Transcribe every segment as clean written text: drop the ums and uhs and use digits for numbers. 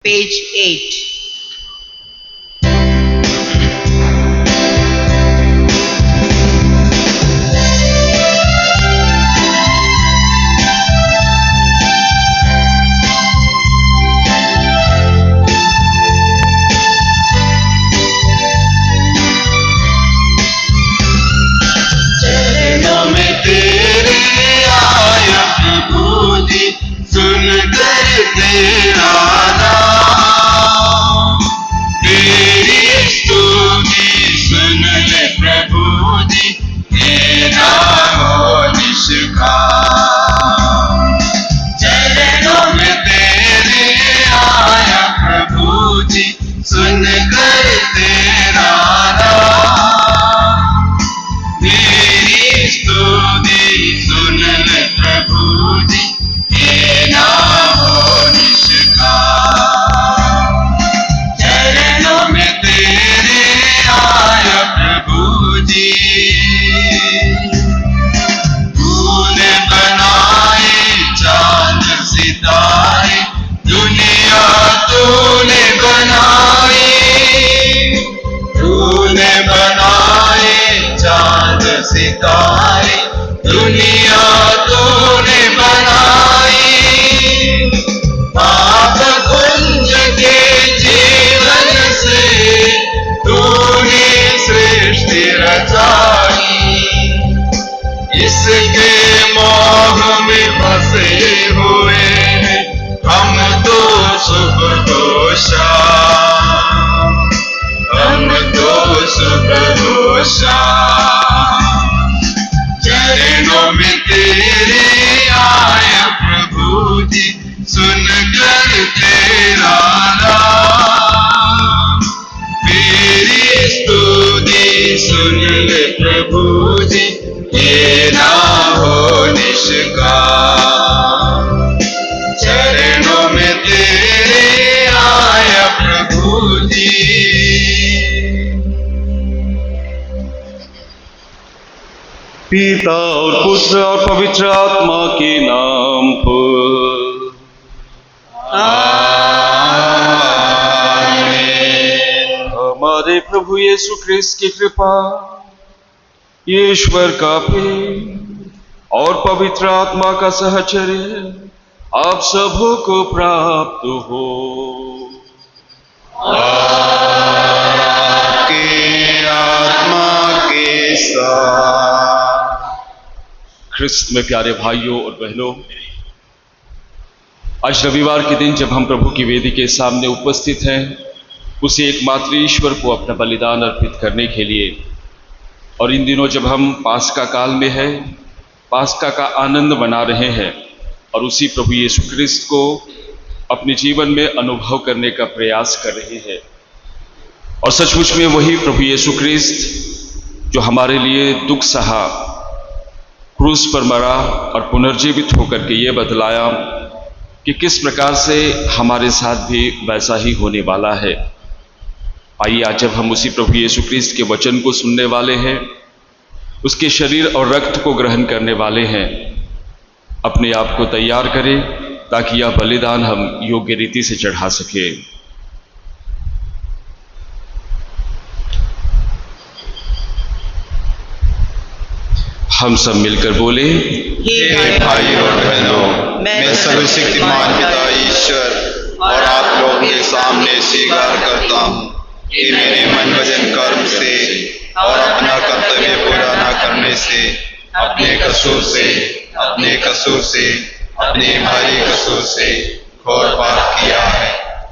Page 8. चरणों में तेरे आया प्रभु जी, सुनकर तेरा नाम। मेरी स्तुति सुन ले प्रभु जी, ये ना हो निष्काम। चरणों में तेरे आया प्रभु जी। पिता और पुत्र और पवित्र आत्मा के नाम पर आमीन। हमारे प्रभु यीशु ख्रिस्त की कृपा, ईश्वर का प्रेम और पवित्र आत्मा का सहचर्य आप सबों को प्राप्त हो। आपकी आत्मा के साथ। ख्रिस्त में प्यारे भाइयों और बहनों, आज रविवार के दिन जब हम प्रभु की वेदी के सामने उपस्थित हैं, उसी एकमात्र ईश्वर को अपना बलिदान अर्पित करने के लिए, और इन दिनों जब हम पास्का काल में हैं, पास्का का आनंद मना रहे हैं और उसी प्रभु यीशु ख्रिस्त को अपने जीवन में अनुभव करने का प्रयास कर रहे हैं। और सचमुच में वही प्रभु यीशु ख्रिस्त जो हमारे लिए दुख सहा, क्रूस पर मरा और पुनर्जीवित होकर के ये बतलाया कि किस प्रकार से हमारे साथ भी वैसा ही होने वाला है। आइए आज जब हम उसी प्रभु यीशु ख्रिस्त के वचन को सुनने वाले हैं, उसके शरीर और रक्त को ग्रहण करने वाले हैं, अपने आप को तैयार करें ताकि यह बलिदान हम योग्य रीति से चढ़ा सके। हम सब मिलकर बोले, हे भाई और बहनों, मैं सर्वशक्तिमान पिता ईश्वर और आप लोगों के सामने स्वीकार करता हूँ कि मेरे मन वचन कर्म से और अपना कर्तव्य पूरा न करने से, अपने कसूर से, अपने भारी कसूर से घोर पाप किया है।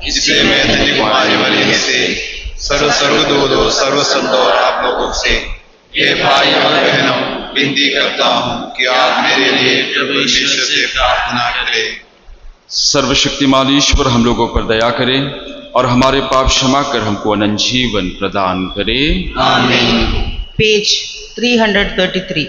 इसलिए मैं धन्य कुमारी मरियम से, सर्व स्वर्गदूत और सर्व संतों और आप लोगों से, हे भाई और बहनों, विनती करता हूँ कि आप मेरे लिए प्रभु ईश्वर से प्रार्थना करें। सर्वशक्तिमान ईश्वर हम लोगों पर दया करें और हमारे पाप क्षमा कर हमको अनंत जीवन प्रदान करे। आमीन। Page 333.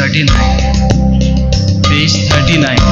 39. Page 39.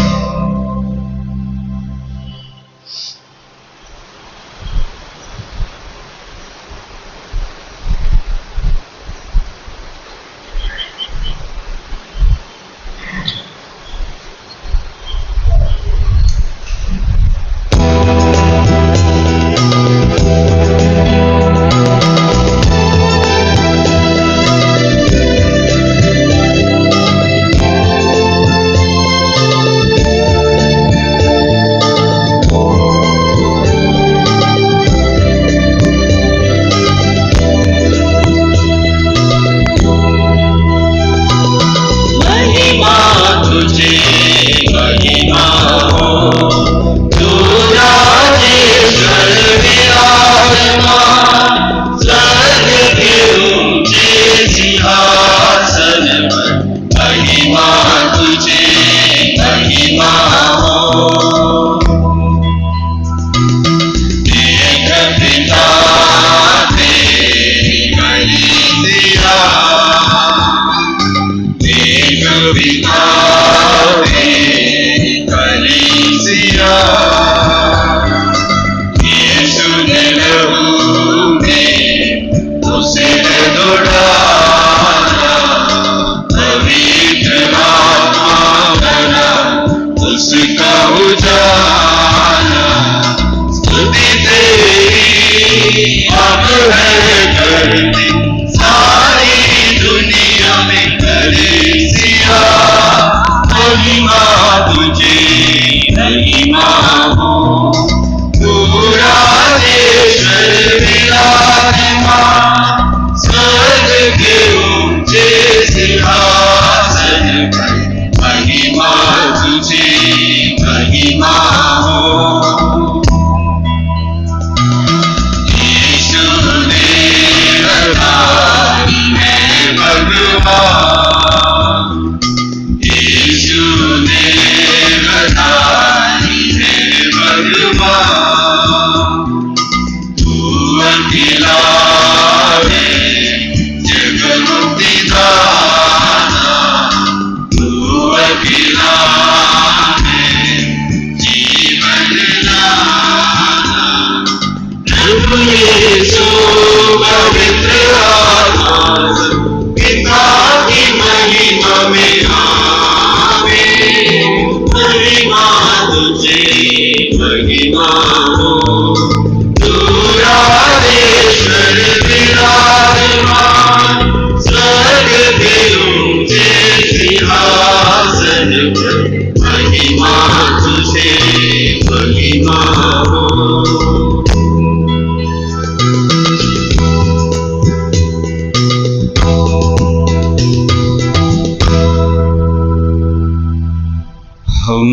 हम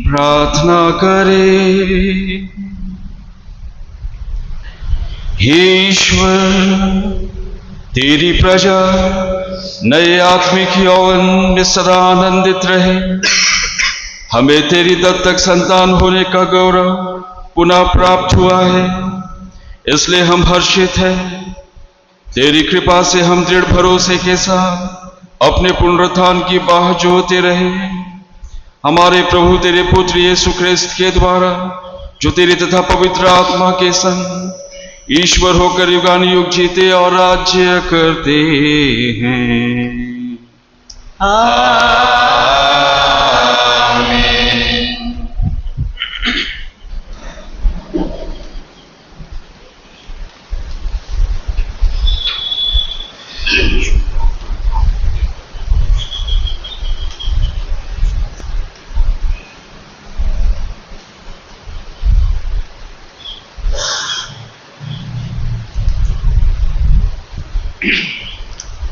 प्रार्थना करें। हे ईश्वर, तेरी प्रजा नए आत्मिक यौवन में सदा आनंदित रहे। हमें तेरी दत्तक संतान होने का गौरव पुनः प्राप्त हुआ है, इसलिए हम हर्षित हैं। तेरी कृपा से हम दृढ़ भरोसे के साथ अपने पुनरुत्थान की बाह जोहते रहे। हमारे प्रभु तेरे पुत्र यीशु ख्रिस्त के द्वारा, जो तेरे तथा पवित्र आत्मा के संग ईश्वर होकर युगानुयुग जीते और राज्य करते हैं।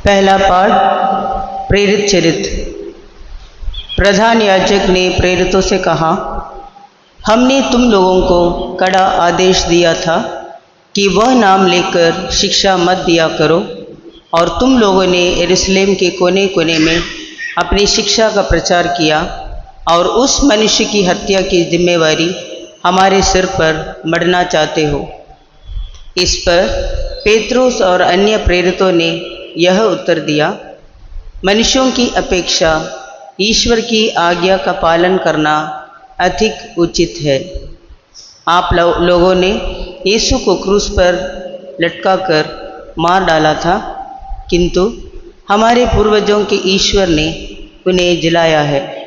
पहला पाठ, प्रेरित चरित्र। प्रधान याजक ने प्रेरितों से कहा, हमने तुम लोगों को कड़ा आदेश दिया था कि वह नाम लेकर शिक्षा मत दिया करो, और तुम लोगों ने यरूशलेम के कोने कोने में अपनी शिक्षा का प्रचार किया, और उस मनुष्य की हत्या की जिम्मेवारी हमारे सिर पर मढ़ना चाहते हो। इस पर पेत्रुस और अन्य प्रेरितों ने यह उत्तर दिया, मनुष्यों की अपेक्षा ईश्वर की आज्ञा का पालन करना अधिक उचित है। आप लोगों ने यीशु को क्रूस पर लटकाकर मार डाला था, किंतु हमारे पूर्वजों के ईश्वर ने उन्हें जिलाया है।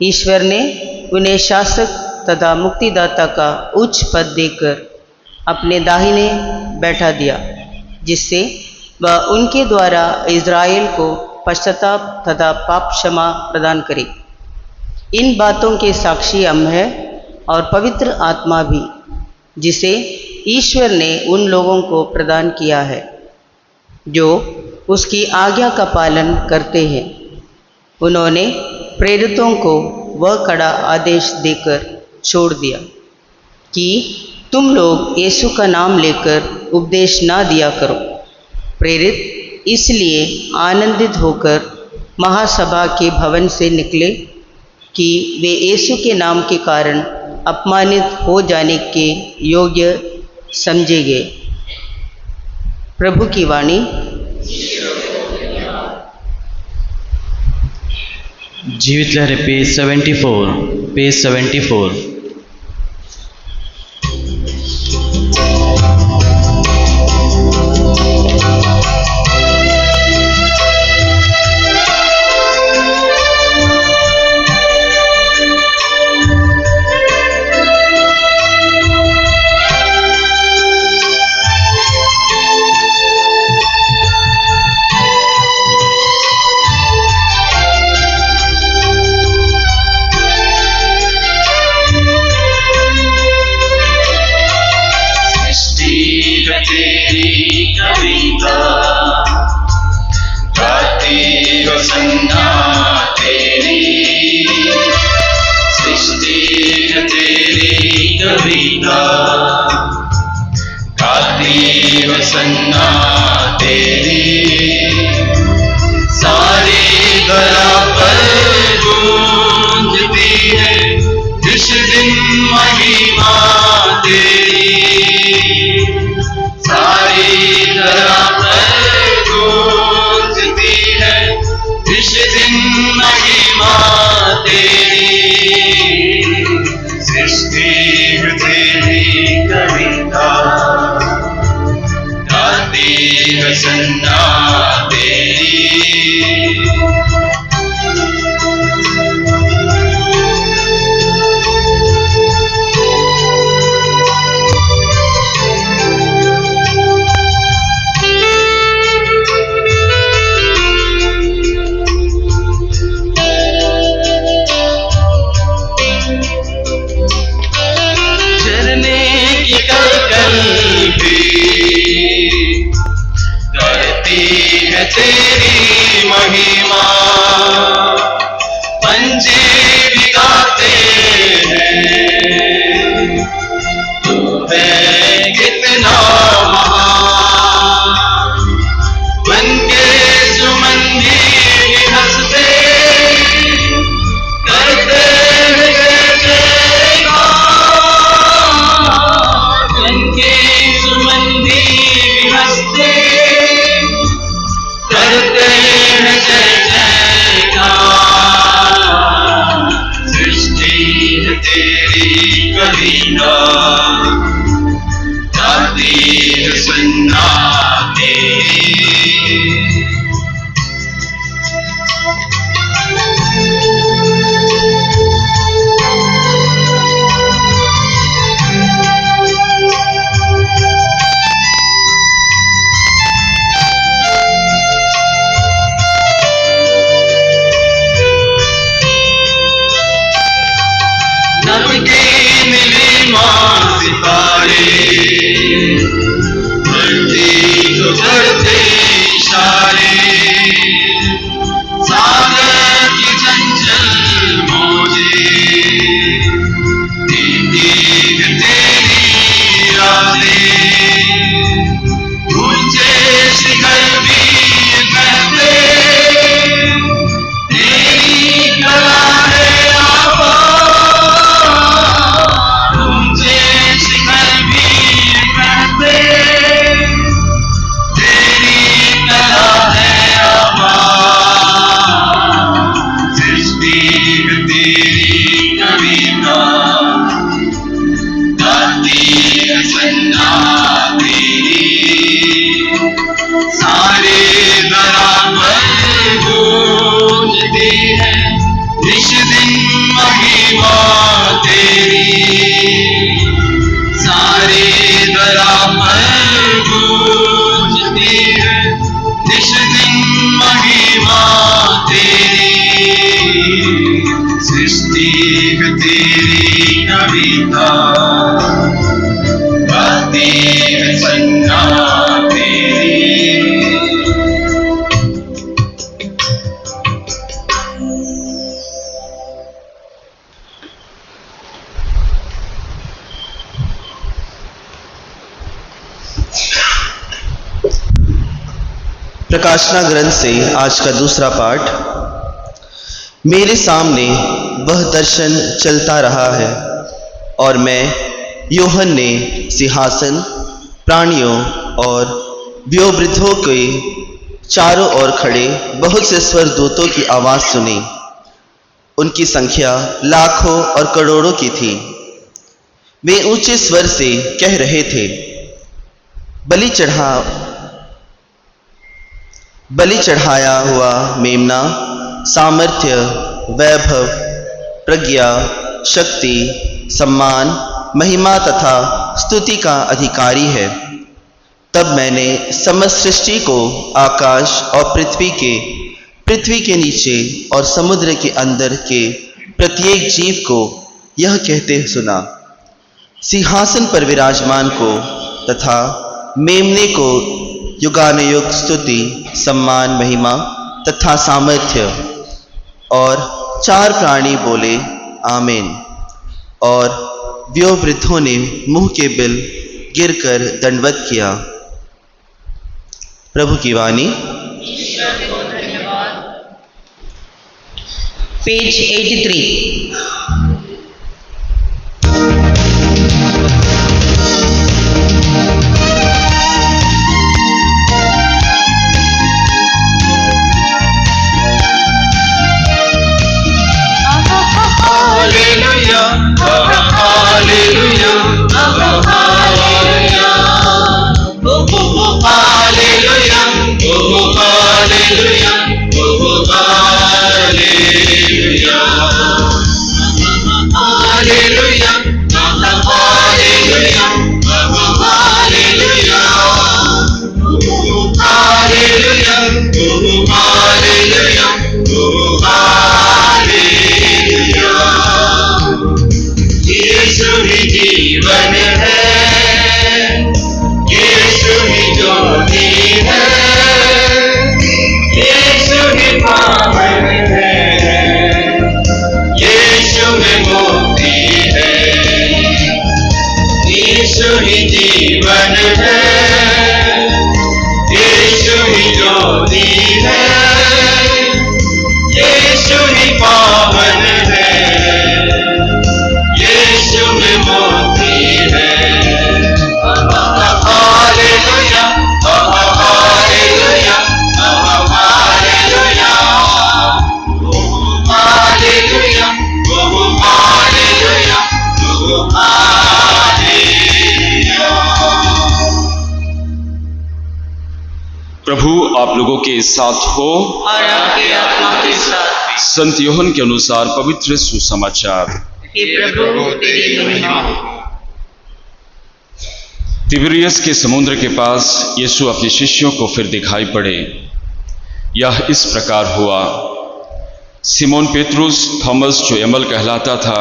ईश्वर ने उन्हें शासक तथा मुक्तिदाता का उच्च पद देकर अपने दाहिने बैठा दिया, जिससे वह उनके द्वारा इज़राइल को पश्चाताप तथा पाप क्षमा प्रदान करे। इन बातों के साक्षी हम हैं और पवित्र आत्मा भी, जिसे ईश्वर ने उन लोगों को प्रदान किया है जो उसकी आज्ञा का पालन करते हैं। उन्होंने प्रेरितों को वह कड़ा आदेश देकर छोड़ दिया कि तुम लोग यीशु का नाम लेकर उपदेश ना दिया करो। प्रेरित इसलिए आनंदित होकर महासभा के भवन से निकले कि वे यीशु के नाम के कारण अपमानित हो जाने के योग्य समझे गए। प्रभु की वाणी। जीवित लहरें पेज 74। सीख तेरी नवीनता, गाती है संज्ञा तेरी। प्रकाशना ग्रंथ से आज का दूसरा पाठ। मेरे सामने वह दर्शन चलता रहा है और मैं यूहन्ना ने सिंहासन, प्राणियों और वयोवृद्धों के चारों ओर खड़े बहुत से स्वर्गदूतों की आवाज़ सुनी। उनकी संख्या लाखों और करोड़ों की थी। वे ऊंचे स्वर से कह रहे थे, बलि चढ़ाया हुआ मेमना सामर्थ्य, वैभव, प्रज्ञा, शक्ति, सम्मान, महिमा तथा स्तुति का अधिकारी है। तब मैंने समस्त सृष्टि को, आकाश और पृथ्वी के नीचे और समुद्र के अंदर के प्रत्येक जीव को यह कहते सुना, सिंहासन पर विराजमान को तथा मेमने को युगानुयुग स्तुति, सम्मान, महिमा तथा सामर्थ्य। और चार प्राणी बोले आमीन। और वयोवृद्धों ने मुंह के बिल गिरकर दंडवत किया। प्रभु की वाणी। पेज 83। जीवन है, यीशु ही ज्योति है, यीशु ही पावन है, यीशु में मुक्ति है, यीशु ही जीवन है, यीशु ही ज्योति है, यीशु ही पावन है, यीशु में मुक्ति है। Hallelujah, hallelujah, hallelujah, hallelujah, hallelujah, hallelujah. प्रभु आप लोगों के साथ हो और आपके आत्मा के साथ भी। संत यूहन्ना के अनुसार पवित्र सुसमाचार। हे प्रभु तेरी महिमा हो। तिबिरियस के समुद्र के पास यीशु अपने शिष्यों को फिर दिखाई पड़े। यह इस प्रकार हुआ, सिमोन पेत्रुस, थॉमस जो यमल कहलाता था,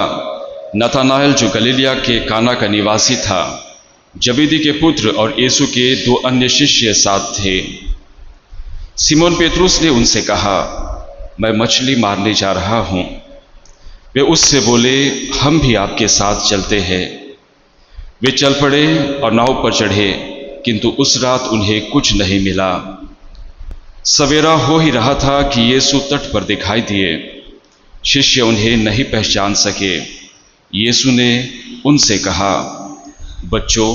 नतानाएल जो गलीलिया के काना का निवासी था, जबेदी के पुत्र और यीशु के दो अन्य शिष्य साथ थे। सिमोन पेत्रुस ने उनसे कहा, मैं मछली मारने जा रहा हूँ। वे उससे बोले, हम भी आपके साथ चलते हैं। वे चल पड़े और नाव पर चढ़े, किंतु उस रात उन्हें कुछ नहीं मिला। सवेरा हो ही रहा था कि यीशु तट पर दिखाई दिए। शिष्य उन्हें नहीं पहचान सके। यीशु ने उनसे कहा, बच्चों,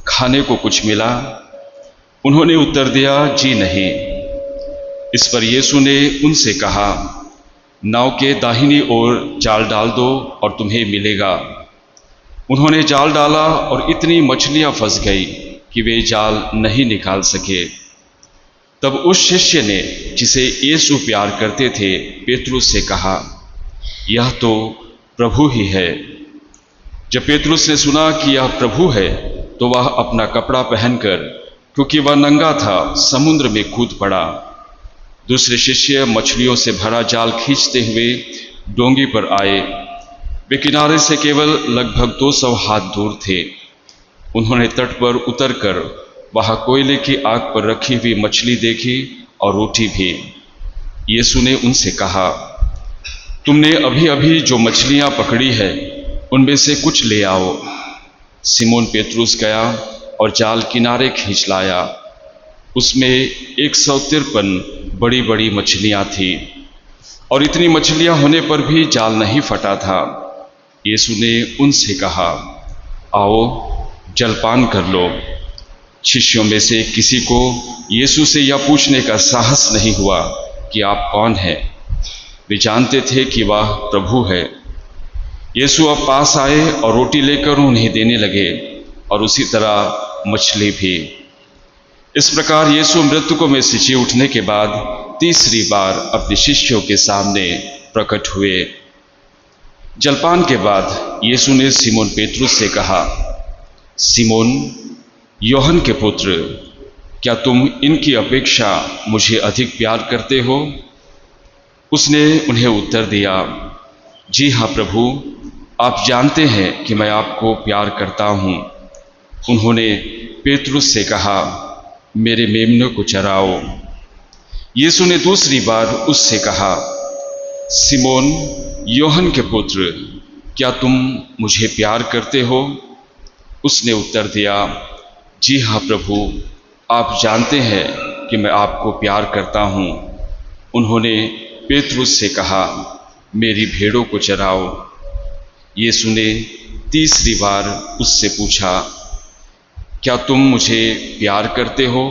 खाने को कुछ मिला? उन्होंने उत्तर दिया, जी नहीं। इस पर यीशु ने उनसे कहा, नाव के दाहिनी ओर जाल डाल दो और तुम्हें मिलेगा। उन्होंने जाल डाला और इतनी मछलियां फंस गई कि वे जाल नहीं निकाल सके। तब उस शिष्य ने, जिसे यीशु प्यार करते थे, पेत्रुस से कहा, यह तो प्रभु ही है। जब पेत्रुस ने सुना कि यह प्रभु है, तो वह अपना कपड़ा पहनकर, क्योंकि वह नंगा था, समुद्र में कूद पड़ा। दूसरे शिष्य मछलियों से भरा जाल खींचते हुए डोंगी पर आए। वे किनारे से केवल लगभग 200 हाथ दूर थे। उन्होंने तट पर उतरकर वहां कोयले की आग पर रखी हुई मछली देखी और रोटी भी। यीशु ने उनसे कहा, तुमने अभी अभी जो मछलियां पकड़ी है उनमें से कुछ ले आओ। सिमोन पेतरुस गया और जाल किनारे खींच लाया। उसमें 153 बड़ी बड़ी मछलियां थी और इतनी मछलियां होने पर भी जाल नहीं फटा था। यीशु ने उनसे कहा, आओ जलपान कर लो। शिष्यों में से किसी को यीशु से यह पूछने का साहस नहीं हुआ कि आप कौन हैं। वे जानते थे कि वह प्रभु है। यीशु अब पास आए और रोटी लेकर उन्हें देने लगे और उसी तरह मछली भी। इस प्रकार यीशु मृतकों में से जी उठने के बाद तीसरी बार अपने शिष्यों के सामने प्रकट हुए। जलपान के बाद यीशु ने सिमोन पेतरुस से कहा, सिमोन योहन के पुत्र, क्या तुम इनकी अपेक्षा मुझे अधिक प्यार करते हो? उसने उन्हें उत्तर दिया, जी हाँ प्रभु, आप जानते हैं कि मैं आपको प्यार करता हूँ। उन्होंने पेतरुस से कहा, मेरे मेमनों को चराओ। यीशु ने दूसरी बार उससे कहा, सिमोन योहन के पुत्र, क्या तुम मुझे प्यार करते हो? उसने उत्तर दिया, जी हाँ प्रभु, आप जानते हैं कि मैं आपको प्यार करता हूँ। उन्होंने पेतरुस से कहा, मेरी भेड़ों को चराओ। यीशु ने तीसरी बार उससे पूछा, क्या तुम मुझे प्यार करते हो?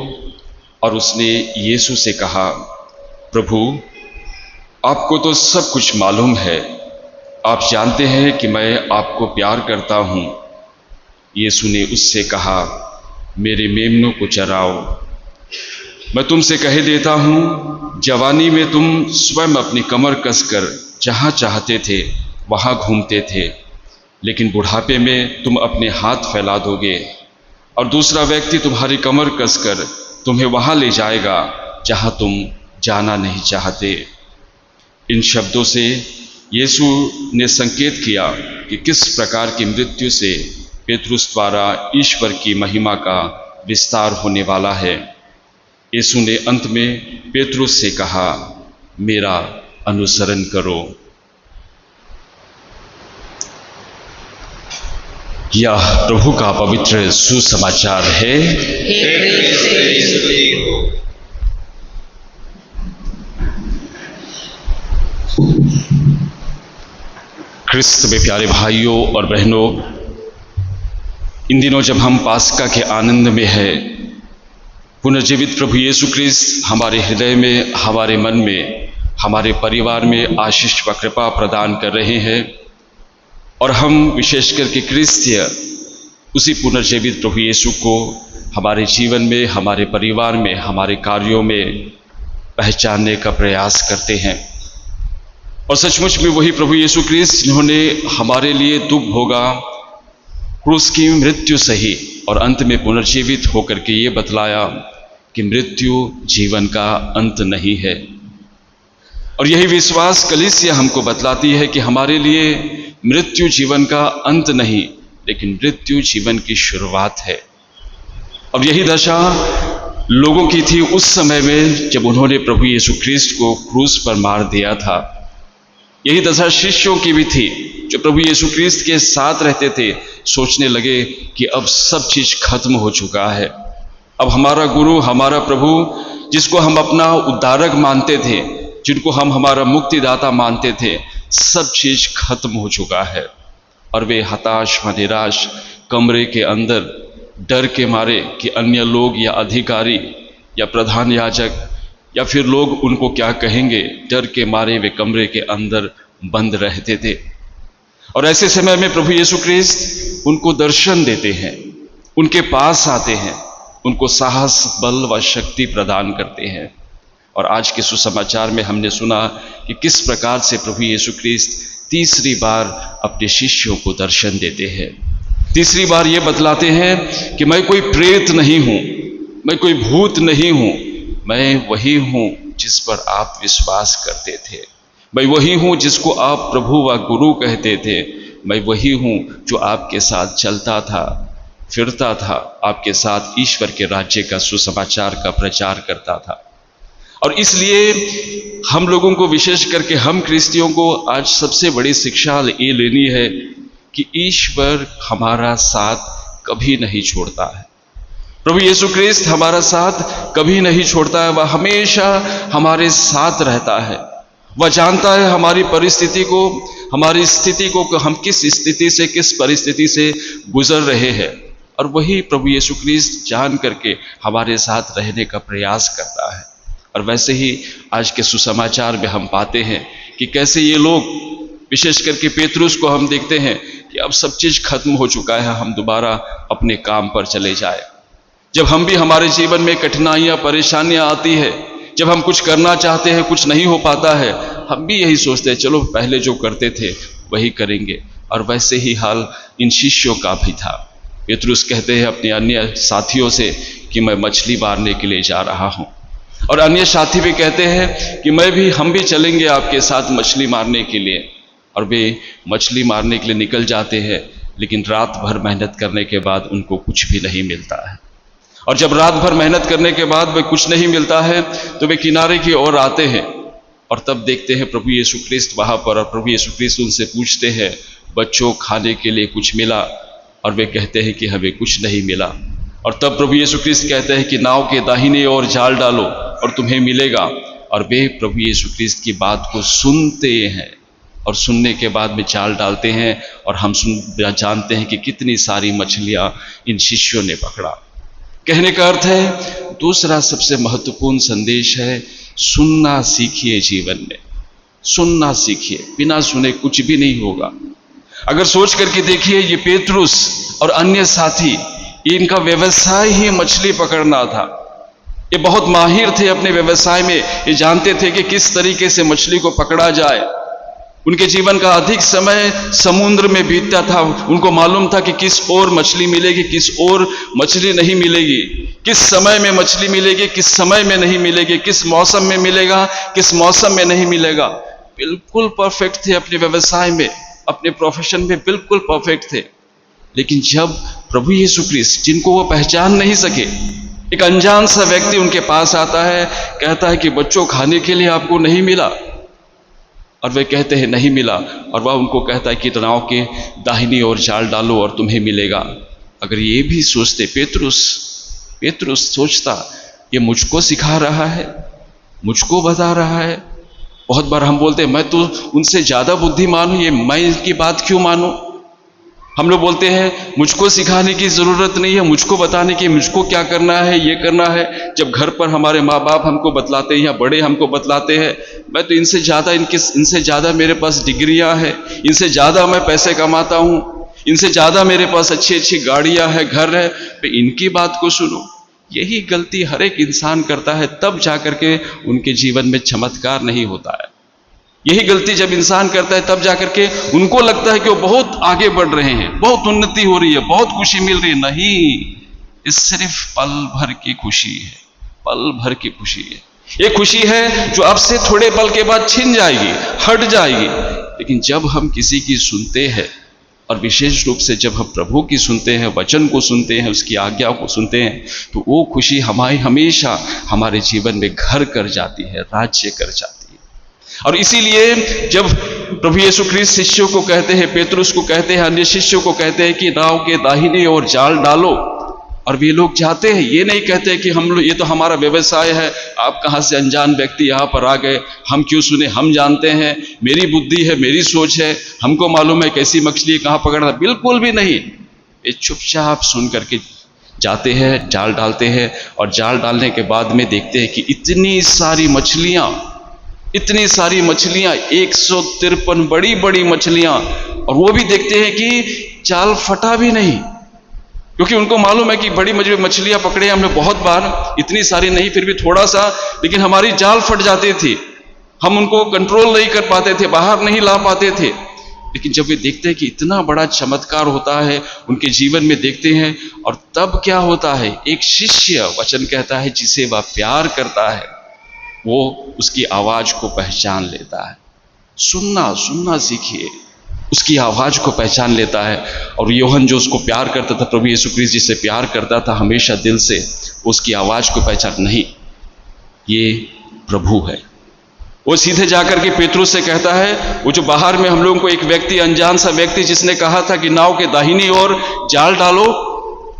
और उसने यीशु से कहा, प्रभु, आपको तो सब कुछ मालूम है। आप जानते हैं कि मैं आपको प्यार करता हूँ। यीशु ने उससे कहा, मेरे मेमनों को चराओ। मैं तुमसे कह देता हूँ, जवानी में तुम स्वयं अपनी कमर कसकर जहाँ चाहते थे वहाँ घूमते थे, लेकिन बुढ़ापे में तुम अपने हाथ फैला दोगे और दूसरा व्यक्ति तुम्हारी कमर कसकर तुम्हें वहाँ ले जाएगा जहाँ तुम जाना नहीं चाहते। इन शब्दों से यीशु ने संकेत किया कि किस प्रकार की मृत्यु से पेतरुस द्वारा ईश्वर की महिमा का विस्तार होने वाला है। यीशु ने अंत में पेतरुस से कहा, मेरा अनुसरण करो। यह प्रभु का पवित्र सुसमाचार है। क्रिस्त में प्यारे भाइयों और बहनों, इन दिनों जब हम पास्का के आनंद में हैं, पुनर्जीवित प्रभु यीशु क्रिस्त हमारे हृदय में, हमारे मन में, हमारे परिवार में आशीष व कृपा प्रदान कर रहे हैं और हम विशेष करके क्रिस्तीय उसी पुनर्जीवित प्रभु यीशु को हमारे जीवन में, हमारे परिवार में, हमारे कार्यों में पहचानने का प्रयास करते हैं। और सचमुच में वही प्रभु यीशु क्रिस्त जिन्होंने हमारे लिए दुख भोगा, क्रूस की मृत्यु सही और अंत में पुनर्जीवित होकर के ये बतलाया कि मृत्यु जीवन का अंत नहीं है। और यही विश्वास कलीसिया हमको बतलाती है कि हमारे लिए मृत्यु जीवन का अंत नहीं, लेकिन मृत्यु जीवन की शुरुआत है। और यही दशा लोगों की थी उस समय में जब उन्होंने प्रभु यीशु ख्रीस्त को क्रूस पर मार दिया था। यही दशा शिष्यों की भी थी जो प्रभु यीशु ख्रीस्त के साथ रहते थे। सोचने लगे कि अब सब चीज खत्म हो चुका है, अब हमारा गुरु, हमारा प्रभु, जिसको हम अपना उद्धारक मानते थे, जिनको हम हमारा मुक्तिदाता मानते थे, सब चीज खत्म हो चुका है। और वे हताश व निराश कमरे के अंदर डर के मारे कि अन्य लोग या अधिकारी या प्रधान याजक या फिर लोग उनको क्या कहेंगे, डर के मारे वे कमरे के अंदर बंद रहते थे। और ऐसे समय में प्रभु यीशु ख्रीस्त उनको दर्शन देते हैं, उनके पास आते हैं, उनको साहस, बल व शक्ति प्रदान करते हैं। और आज के सुसमाचार में हमने सुना कि किस प्रकार से प्रभु यीशु ख्रीस्त तीसरी बार अपने शिष्यों को दर्शन देते हैं। तीसरी बार ये बतलाते हैं कि मैं कोई प्रेत नहीं हूँ, मैं कोई भूत नहीं हूँ, मैं वही हूँ जिस पर आप विश्वास करते थे, मैं वही हूँ जिसको आप प्रभु व गुरु कहते थे, मैं वही हूँ जो आपके साथ चलता था, फिरता था, आपके साथ ईश्वर के राज्य का सुसमाचार का प्रचार करता था। और इसलिए हम लोगों को, विशेष करके हम क्रिस्तियों को, आज सबसे बड़ी शिक्षा ये लेनी है कि ईश्वर हमारा साथ कभी नहीं छोड़ता है। प्रभु यीशु ख्रिस्त हमारा साथ कभी नहीं छोड़ता है। वह हमेशा हमारे साथ रहता है। वह जानता है हमारी परिस्थिति को, हमारी स्थिति को, कि हम किस स्थिति से, किस परिस्थिति से गुजर रहे हैं, और वही प्रभु यीशु ख्रिस्त जान करके हमारे साथ रहने का प्रयास करता है। और वैसे ही आज के सुसमाचार में हम पाते हैं कि कैसे ये लोग, विशेष करके पेतरुस को हम देखते हैं कि अब सब चीज़ खत्म हो चुका है, हम दोबारा अपने काम पर चले जाए। जब हम भी, हमारे जीवन में कठिनाइयाँ, परेशानियाँ आती है, जब हम कुछ करना चाहते हैं, कुछ नहीं हो पाता है, हम भी यही सोचते हैं चलो पहले जो करते थे वही करेंगे। और वैसे ही हाल इन शिष्यों का भी था। पेतरुस कहते हैं अपने अन्य साथियों से कि मैं मछली मारने के लिए जा रहा हूँ, और अन्य साथी भी कहते हैं कि हम भी चलेंगे आपके साथ मछली मारने के लिए। और वे मछली मारने के लिए निकल जाते हैं, लेकिन रात भर मेहनत करने के बाद उनको कुछ भी नहीं मिलता है। और जब रात भर मेहनत करने के बाद वे कुछ नहीं मिलता है तो वे किनारे की ओर आते हैं, और तब देखते हैं प्रभु यीशु ख्रिस्त वहाँ पर। और प्रभु यीशु ख्रिस्त उनसे पूछते हैं, बच्चों खाने के लिए कुछ मिला? और वे कहते हैं कि हमें कुछ नहीं मिला। और तब प्रभु यीशु ख्रिस्त कहते हैं कि नाव के दाहिने ओर जाल डालो और तुम्हें मिलेगा। और वे प्रभु यीशु ख्रिस्त की बात को सुनते हैं, और सुनने के बाद में जाल डालते हैं, और हम जानते हैं कि कितनी सारी मछलियां इन शिष्यों ने पकड़ा। कहने का अर्थ है, दूसरा सबसे महत्वपूर्ण संदेश है, सुनना सीखिए। जीवन में सुनना सीखिए। बिना सुने कुछ भी नहीं होगा। अगर सोच करके देखिए, ये पेतरुस और अन्य साथी, इनका व्यवसाय ही मछली पकड़ना था। ये बहुत माहिर थे अपने व्यवसाय में। ये जानते थे कि किस तरीके से मछली को पकड़ा जाए। उनके जीवन का अधिक समय समुद्र में बीतता था। उनको मालूम था कि किस ओर मछली मिलेगी, किस ओर मछली नहीं मिलेगी, किस समय में मछली मिलेगी, किस समय में नहीं मिलेगी, किस मौसम में मिलेगा, किस मौसम में नहीं मिलेगा। बिल्कुल परफेक्ट थे अपने व्यवसाय में, अपने प्रोफेशन में बिल्कुल परफेक्ट थे। लेकिन जब प्रभु यीशु ख्रिस्त, जिनको वो पहचान नहीं सके, एक अनजान सा व्यक्ति उनके पास आता है, कहता है कि बच्चों खाने के लिए आपको नहीं मिला? और वे कहते हैं नहीं मिला। और वह उनको कहता है कि नाव के दाहिनी ओर जाल डालो और तुम्हें मिलेगा। अगर ये भी सोचते, पेतरुस सोचता, ये मुझको सिखा रहा है, मुझको बता रहा है। बहुत बार हम बोलते हैं मैं तो उनसे ज़्यादा बुद्धिमान हूँ, ये मैं इनकी बात क्यों मानूं? हम लोग बोलते हैं मुझको सिखाने की ज़रूरत नहीं है, मुझको बताने की, मुझको क्या करना है, ये करना है। जब घर पर हमारे माँ बाप हमको बतलाते हैं या बड़े हमको बतलाते हैं, मैं तो इनसे ज़्यादा मेरे पास डिग्रियां हैं, इनसे ज़्यादा मैं पैसे कमाता हूँ, इनसे ज़्यादा मेरे पास अच्छी अच्छी गाड़ियाँ हैं, घर है, तो इनकी बात को सुनो। यही गलती हर एक इंसान करता है, तब जाकर के उनके जीवन में चमत्कार नहीं होता है। यही गलती जब इंसान करता है, तब जाकर के उनको लगता है कि वो बहुत आगे बढ़ रहे हैं, बहुत उन्नति हो रही है, बहुत खुशी मिल रही है। नहीं, ये सिर्फ पल भर की खुशी है, पल भर की खुशी है। ये खुशी है जो अब से थोड़े पल के बाद छिन जाएगी, हट जाएगी। लेकिन जब हम किसी की सुनते हैं, और विशेष रूप से जब हम प्रभु की सुनते हैं, वचन को सुनते हैं, उसकी आज्ञा को सुनते हैं, तो वो खुशी हमेशा हमारे जीवन में घर कर जाती है, राज्य कर जाती है। और इसीलिए जब प्रभु यीशु ख्रिस्त शिष्यों को कहते हैं, पेतरुस को कहते हैं, अन्य शिष्यों को कहते हैं कि नाव के दाहिने ओर जाल डालो, और वे लोग जाते हैं। ये नहीं कहते कि हम लोग, ये तो हमारा व्यवसाय है, आप कहाँ से अनजान व्यक्ति यहाँ पर आ गए, हम क्यों सुने, हम जानते हैं, मेरी बुद्धि है, मेरी सोच है, हमको मालूम है कैसी मछली कहाँ पकड़ना। बिल्कुल भी नहीं। ये चुपचाप सुन करके जाते हैं, जाल डालते हैं, और जाल डालने के बाद में देखते हैं कि इतनी सारी मछलियाँ, 153 बड़ी बड़ी मछलियाँ। और वो भी देखते हैं कि जाल फटा भी नहीं, क्योंकि उनको मालूम है कि बड़ी मछलियाँ पकड़े हमने बहुत बार, इतनी सारी नहीं, फिर भी थोड़ा सा, लेकिन हमारी जाल फट जाती थी, हम उनको कंट्रोल नहीं कर पाते थे, बाहर नहीं ला पाते थे। लेकिन जब वे देखते हैं कि इतना बड़ा चमत्कार होता है उनके जीवन में, देखते हैं, और तब क्या होता है, एक शिष्य, वचन कहता है, जिसे वह प्यार करता है, वो उसकी आवाज को पहचान लेता है। सुनना सीखिए, उसकी आवाज़ को पहचान लेता है। और यूहन्ना जो उसको प्यार करता था, प्रभु यीशु ख्रीस्त जिससे प्यार करता था हमेशा दिल से, उसकी आवाज़ को पहचान, नहीं ये प्रभु है। वो सीधे जाकर के पेतरुस से कहता है, वो जो बाहर में हम लोगों को एक व्यक्ति, अनजान सा व्यक्ति जिसने कहा था कि नाव के दाहिनी ओर जाल डालो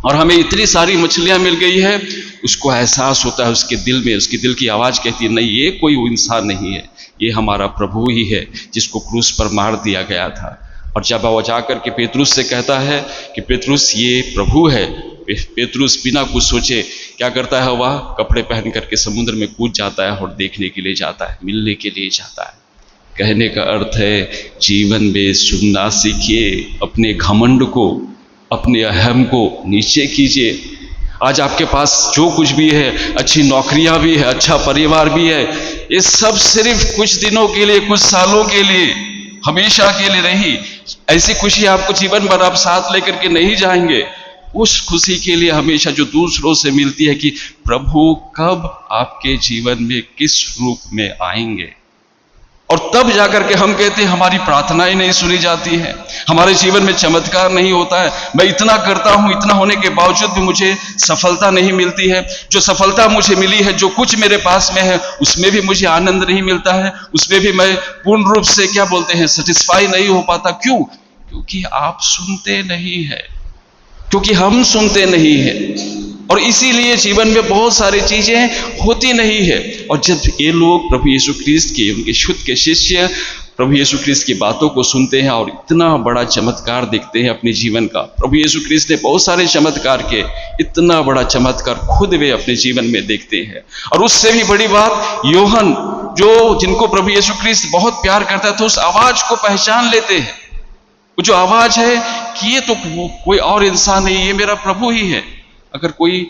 और हमें इतनी सारी मछलियां मिल गई है, उसको एहसास होता है उसके दिल में, उसकी दिल की आवाज़ कहती है नहीं ये कोई इंसान नहीं है, ये हमारा प्रभु ही है जिसको क्रूस पर मार दिया गया था। और जब वो जाकर के पेतरुस से कहता है कि पेतरुस ये प्रभु है, पेतरुस बिना कुछ सोचे क्या करता है, वह कपड़े पहन करके समुद्र में कूद जाता है और देखने के लिए जाता है, मिलने के लिए जाता है। कहने का अर्थ है जीवन में सुनना सीखिए, अपने घमंड को, अपने अहम को नीचे कीजिए। आज आपके पास जो कुछ भी है, अच्छी नौकरियां भी है, अच्छा परिवार भी है, ये सब सिर्फ कुछ दिनों के लिए, कुछ सालों के लिए, हमेशा के लिए नहीं। ऐसी खुशी आपको जीवन भर आप साथ लेकर के नहीं जाएंगे। उस खुशी के लिए हमेशा जो दूसरों से मिलती है कि प्रभु कब आपके जीवन में किस रूप में आएंगे। और तब जाकर के हम कहते हैं हमारी प्रार्थनाएं नहीं सुनी जाती हैं, हमारे जीवन में चमत्कार नहीं होता है, मैं इतना करता हूं, इतना होने के बावजूद भी मुझे सफलता नहीं मिलती है, जो सफलता मुझे मिली है, जो कुछ मेरे पास में है, उसमें भी मुझे आनंद नहीं मिलता है, उसमें भी मैं पूर्ण रूप से क्या बोलते हैं सेटिस्फाई नहीं हो पाता। क्यों? क्योंकि आप सुनते नहीं है, क्योंकि हम सुनते नहीं हैं। और इसीलिए जीवन में बहुत सारी चीजें होती नहीं है। और जब ये लोग प्रभु यीशु ख्रीस्त के, उनके शुद्ध के शिष्य प्रभु यीशु ख्रीस्त की बातों को सुनते हैं और इतना बड़ा चमत्कार देखते हैं अपने जीवन का। प्रभु यीशु ख्रीस्त ने बहुत सारे चमत्कार किए, इतना बड़ा चमत्कार खुद वे अपने जीवन में देखते हैं। और उससे भी बड़ी बात, यूहन्ना जो जिनको प्रभु यीशु ख्रीस्त बहुत प्यार करता था, उस आवाज को पहचान लेते हैं। वो जो आवाज है कि ये तो कोई और इंसान नहीं, ये मेरा प्रभु ही है। अगर कोई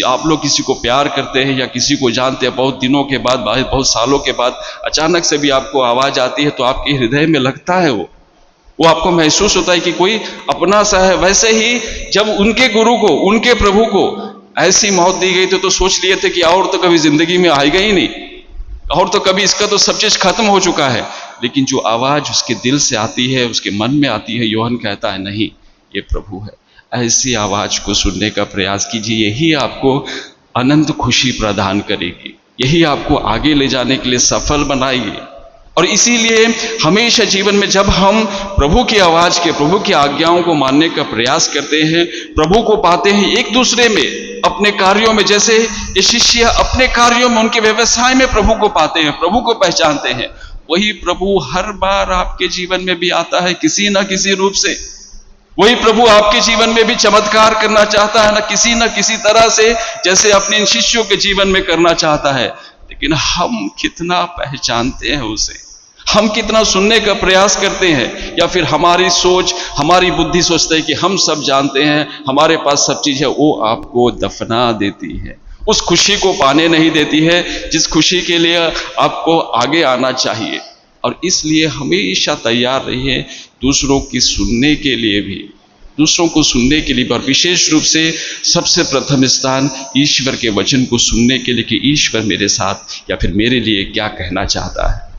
आप लोग किसी को प्यार करते हैं या किसी को जानते हैं, बहुत दिनों के बाद, बहुत सालों के बाद अचानक से भी आपको आवाज आती है, तो आपके हृदय में लगता है वो आपको महसूस होता है कि कोई अपना सा है। वैसे ही जब उनके गुरु को, उनके प्रभु को ऐसी मौत दी गई तो सोच लिए थे कि और तो कभी जिंदगी में आएगा ही नहीं, और तो कभी इसका तो सब चीज खत्म हो चुका है। लेकिन जो आवाज उसके दिल से आती है, उसके मन में आती है, यूहन्ना कहता है नहीं ये प्रभु है। ऐसी आवाज को सुनने का प्रयास कीजिए, यही आपको अनंत खुशी प्रदान करेगी, यही आपको आगे ले जाने के लिए सफल बनाएगी। और इसीलिए हमेशा जीवन में जब हम प्रभु की आवाज के, प्रभु की आज्ञाओं को मानने का प्रयास करते हैं, प्रभु को पाते हैं एक दूसरे में, अपने कार्यों में, जैसे ये शिष्य अपने कार्यों में, उनके व्यवसाय में प्रभु को पाते हैं, प्रभु को पहचानते हैं, वही प्रभु हर बार आपके जीवन में भी आता है किसी ना किसी रूप से। वही प्रभु आपके जीवन में भी चमत्कार करना चाहता है ना किसी तरह से, जैसे अपने इन शिष्यों के जीवन में करना चाहता है। लेकिन हम कितना पहचानते हैं उसे, हम कितना सुनने का प्रयास करते हैं, या फिर हमारी सोच, हमारी बुद्धि सोचते है कि हम सब जानते हैं, हमारे पास सब चीज है, वो आपको दफना देती है, उस खुशी को पाने नहीं देती है जिस खुशी के लिए आपको आगे आना चाहिए। और इसलिए हमेशा तैयार रहिए दूसरों की सुनने के लिए भी, दूसरों को सुनने के लिए, और विशेष रूप से सबसे प्रथम स्थान ईश्वर के वचन को सुनने के लिए कि ईश्वर मेरे साथ या फिर मेरे लिए क्या कहना चाहता है।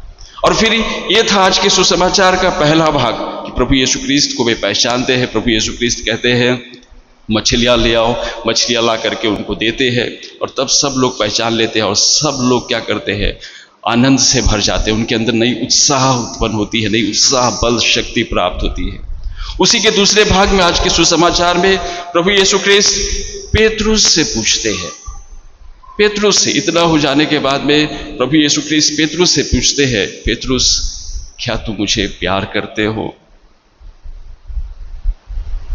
और फिर ये था आज के सुसमाचार का पहला भाग कि प्रभु यीशु ख्रीस्त को वे पहचानते हैं। प्रभु यीशु ख्रीस्त कहते हैं मछलियाँ ले आओ, मछलियाँ ला करके उनको देते हैं, और तब सब लोग पहचान लेते हैं और सब लोग क्या करते हैं, आनंद से भर जाते हैं, उनके अंदर नई उत्साह उत्पन्न होती है, नई उत्साह, बल, शक्ति प्राप्त होती है। उसी के दूसरे भाग में आज के सुसमाचार में प्रभु यीशु ख्रीस्त पेतरुस से पूछते हैं, पेतरुस से, इतना हो जाने के बाद में प्रभु यीशु ख्रीस्त पेतरुस से पूछते हैं, पेतरुस क्या तुम मुझे प्यार करते हो?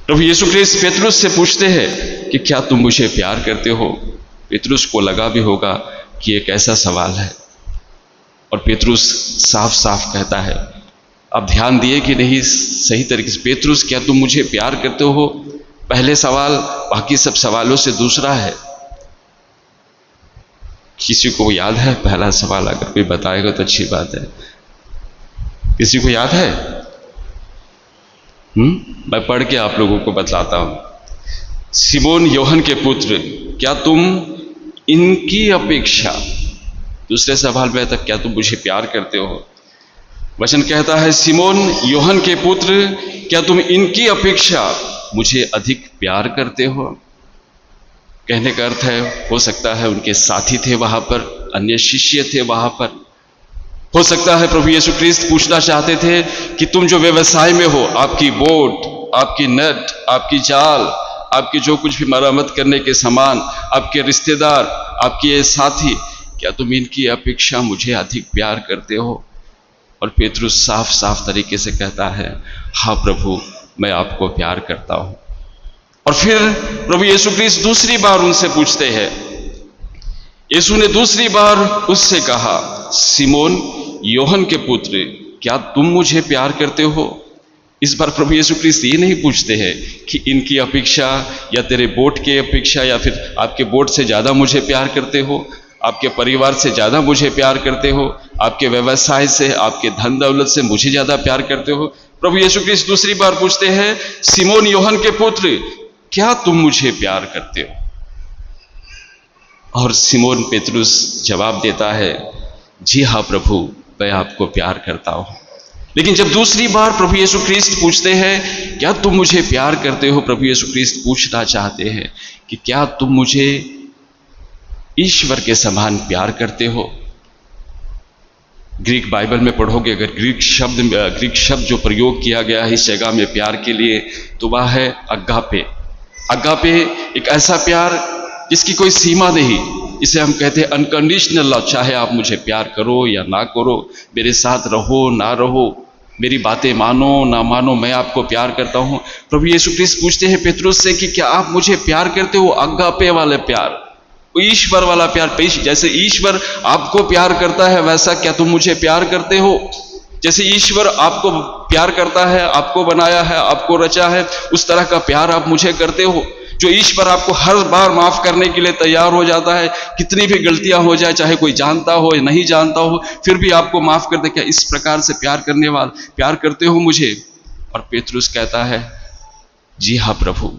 प्रभु यीशु ख्रीस्त पेतरुस से पूछते हैं कि क्या तुम मुझे प्यार करते हो? पेतरुस को लगा भी होगा कि एक ऐसा सवाल है, और पेतरुस साफ साफ कहता है, अब ध्यान दिए कि नहीं सही तरीके से, पेतरुस क्या तुम मुझे प्यार करते हो? पहले सवाल बाकी सब सवालों से दूसरा है। किसी को याद है पहला सवाल? अगर कोई बताएगा तो अच्छी बात है। किसी को याद है? मैं पढ़ के आप लोगों को बतलाता हूं। सिमोन यूहन्ना के पुत्र, क्या तुम इनकी अपेक्षा, दूसरे सवाल में था क्या तुम मुझे प्यार करते हो? वचन कहता है, सिमोन यूहन्ना के पुत्र, क्या तुम इनकी अपेक्षा मुझे अधिक प्यार करते हो? कहने का अर्थ है, हो सकता है उनके साथी थे वहां पर, अन्य शिष्य थे वहां पर। हो सकता है प्रभु यीशु ख्रिस्त पूछना चाहते थे कि तुम जो व्यवसाय में हो, आपकी बोट, आपकी नेट, आपकी जाल, आपकी जो कुछ भी मरम्मत करने के सामान, आपके रिश्तेदार, आपके ये साथी, क्या तुम इनकी अपेक्षा मुझे अधिक प्यार करते हो? और पेतरुस साफ साफ तरीके से कहता है, हाँ प्रभु, मैं आपको प्यार करता हूं। और फिर प्रभु यीशु ख्रिस्त दूसरी बार उनसे पूछते हैं। यीशु ने दूसरी बार उससे कहा, सिमोन यूहन्ना के पुत्र, क्या तुम मुझे प्यार करते हो? इस बार प्रभु यीशु ख्रिस्त ये नहीं पूछते हैं कि इनकी अपेक्षा या तेरे बोट की अपेक्षा या फिर आपके बोट से ज़्यादा मुझे प्यार करते हो, आपके परिवार से ज़्यादा मुझे प्यार करते हो, आपके व्यवसाय से, आपके धन दौलत से मुझे ज़्यादा प्यार करते हो। प्रभु यीशु ख्रिस्त दूसरी बार पूछते हैं, सिमोन यूहन्ना के पुत्र, क्या तुम मुझे प्यार करते हो? और सिमोन पेतरुस जवाब देता है, जी हाँ प्रभु, मैं आपको प्यार करता हूं। लेकिन जब दूसरी बार प्रभु यीशु ख्रिस्त पूछते हैं, क्या तुम मुझे प्यार करते हो? प्रभु यीशु ख्रिस्त पूछना चाहते हैं कि क्या तुम मुझे ईश्वर के समान प्यार करते हो? ग्रीक बाइबल में पढ़ोगे, अगर ग्रीक शब्द जो प्रयोग किया गया है इस जगह में प्यार के लिए, तो वह है अगापे। अगापे एक ऐसा प्यार जिसकी कोई सीमा नहीं, इसे हम कहते हैं अनकंडीशनल लव। चाहे आप मुझे प्यार करो या ना करो, मेरे साथ रहो ना रहो, मेरी बातें मानो ना मानो, मैं आपको प्यार करता हूं। प्रभु यीशु ख्रिस्त पूछते हैं पेतरुस से कि क्या आप मुझे प्यार करते हो? अगापे वाले प्यार, ईश्वर वाला प्यार। जैसे ईश्वर आपको प्यार करता है, वैसा क्या तुम मुझे प्यार करते हो? जैसे ईश्वर आपको प्यार करता है, आपको बनाया है, आपको रचा है, उस तरह का प्यार आप मुझे करते हो? जो ईश्वर आपको हर बार माफ करने के लिए तैयार हो जाता है, कितनी भी गलतियां हो जाए, चाहे कोई जानता हो या नहीं जानता हो, फिर भी आपको माफ कर दे, क्या इस प्रकार से प्यार करते हो मुझे? और पेतरुस कहता है, जी हाँ प्रभु।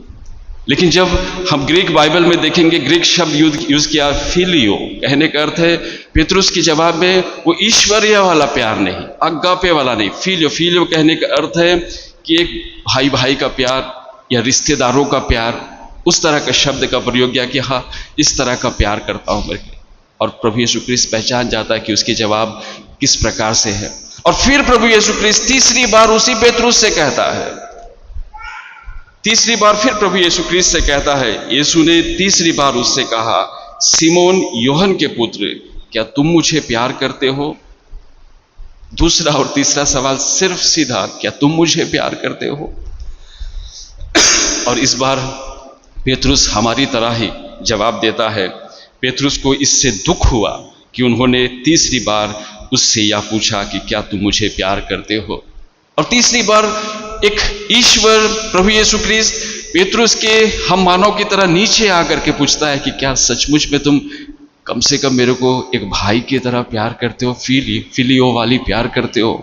लेकिन जब हम ग्रीक बाइबल में देखेंगे, ग्रीक शब्द यूज किया फिलियो, कहने का अर्थ है, पेतरुस के जवाब में वो ईश्वरीय वाला प्यार नहीं, अगापे वाला नहीं, फिलियो कहने का अर्थ है कि एक भाई भाई का प्यार या रिश्तेदारों का प्यार, उस तरह का शब्द का प्रयोग किया कि हाँ, इस तरह का प्यार करता हूं मैं। और प्रभु यीशु ख्रिस्त पहचान जाता है कि उसके जवाब किस प्रकार से है। और फिर प्रभु यीशु ख्रिस्त तीसरी बार उसी पेतरुस से कहता है, तीसरी बार फिर प्रभु यीशु ख्रिस्त से कहता है, यीशु ने तीसरी बार उससे कहा, सिमोन यूहन्ना के पुत्र, क्या तुम मुझे प्यार करते हो? दूसरा और तीसरा सवाल सिर्फ सीधा, क्या तुम मुझे प्यार करते हो? और इस बार पेतरुस हमारी तरह ही जवाब देता है। पेतरुस को इससे दुख हुआ कि उन्होंने तीसरी बार उससे यह पूछा कि क्या तुम मुझे प्यार करते हो? और तीसरी बार एक ईश्वर प्रभु यीशु ख्रिस्त पेतरुस के हम मानव की तरह नीचे आकर के पूछता है कि क्या सचमुच में तुम कम से कम मेरे को एक भाई की तरह प्यार करते हो? फिलियो वाली प्यार करते हो?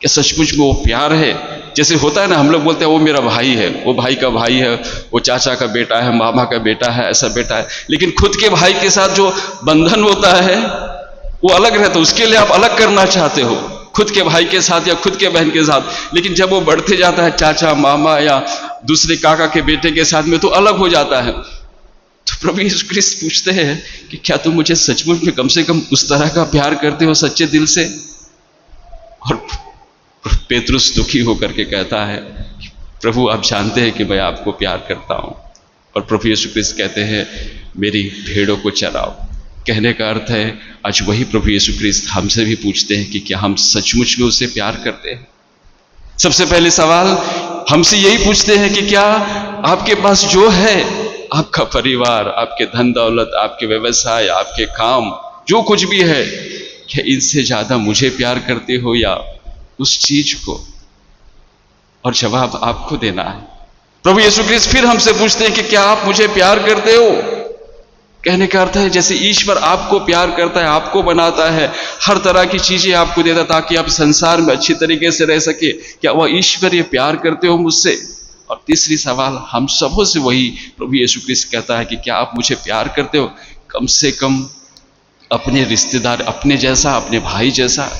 क्या सचमुच में वो प्यार है? जैसे होता है ना, हम लोग बोलते हैं वो मेरा भाई है, वो भाई का भाई है, वो चाचा का बेटा है, मामा का बेटा है, ऐसा बेटा है। लेकिन खुद के भाई के साथ जो बंधन होता है वो अलग रहता है, उसके लिए आप अलग करना चाहते हो खुद के भाई के साथ या खुद के बहन के साथ। लेकिन जब वो बढ़ते जाता है चाचा मामा या दूसरे काका के बेटे के साथ में, तो अलग हो जाता है। तो प्रभु यीशु ख्रिस्त पूछते हैं कि क्या तुम मुझे सचमुच में कम से कम उस तरह का प्यार करते हो सच्चे दिल से? और पेतरुस दुखी होकर के कहता है, प्रभु आप जानते हैं कि मैं आपको प्यार करता हूं। और प्रभु यीशु ख्रिस्त कहते हैं, मेरी भेड़ों को चराओ। कहने का अर्थ है, आज वही प्रभु यीशु ख्रिस्त हमसे भी पूछते हैं कि क्या हम सचमुच में उससे प्यार करते हैं? सबसे पहले सवाल हमसे यही पूछते हैं कि क्या आपके पास जो है, आपका परिवार, आपके धन दौलत, आपके व्यवसाय, आपके काम, जो कुछ भी है, क्या इनसे ज्यादा मुझे प्यार करते हो या उस चीज को? और जवाब आपको देना है। प्रभु यीशु ख्रिस्त फिर हमसे पूछते हैं कि क्या आप मुझे प्यार करते हो? कहने का अर्थ है, जैसे ईश्वर आपको प्यार करता है, आपको बनाता है, हर तरह की चीजें आपको देता ताकि आप संसार में अच्छी तरीके से रह सके, क्या वह ईश्वर ये प्यार करते हो मुझसे? और तीसरी सवाल हम सबों से वही प्रभु यीशु ख्रिस्त कहता है कि क्या आप मुझे प्यार करते हो? कम से कम अपने रिश्तेदार, अपने जैसा, अपने भाई जैसा।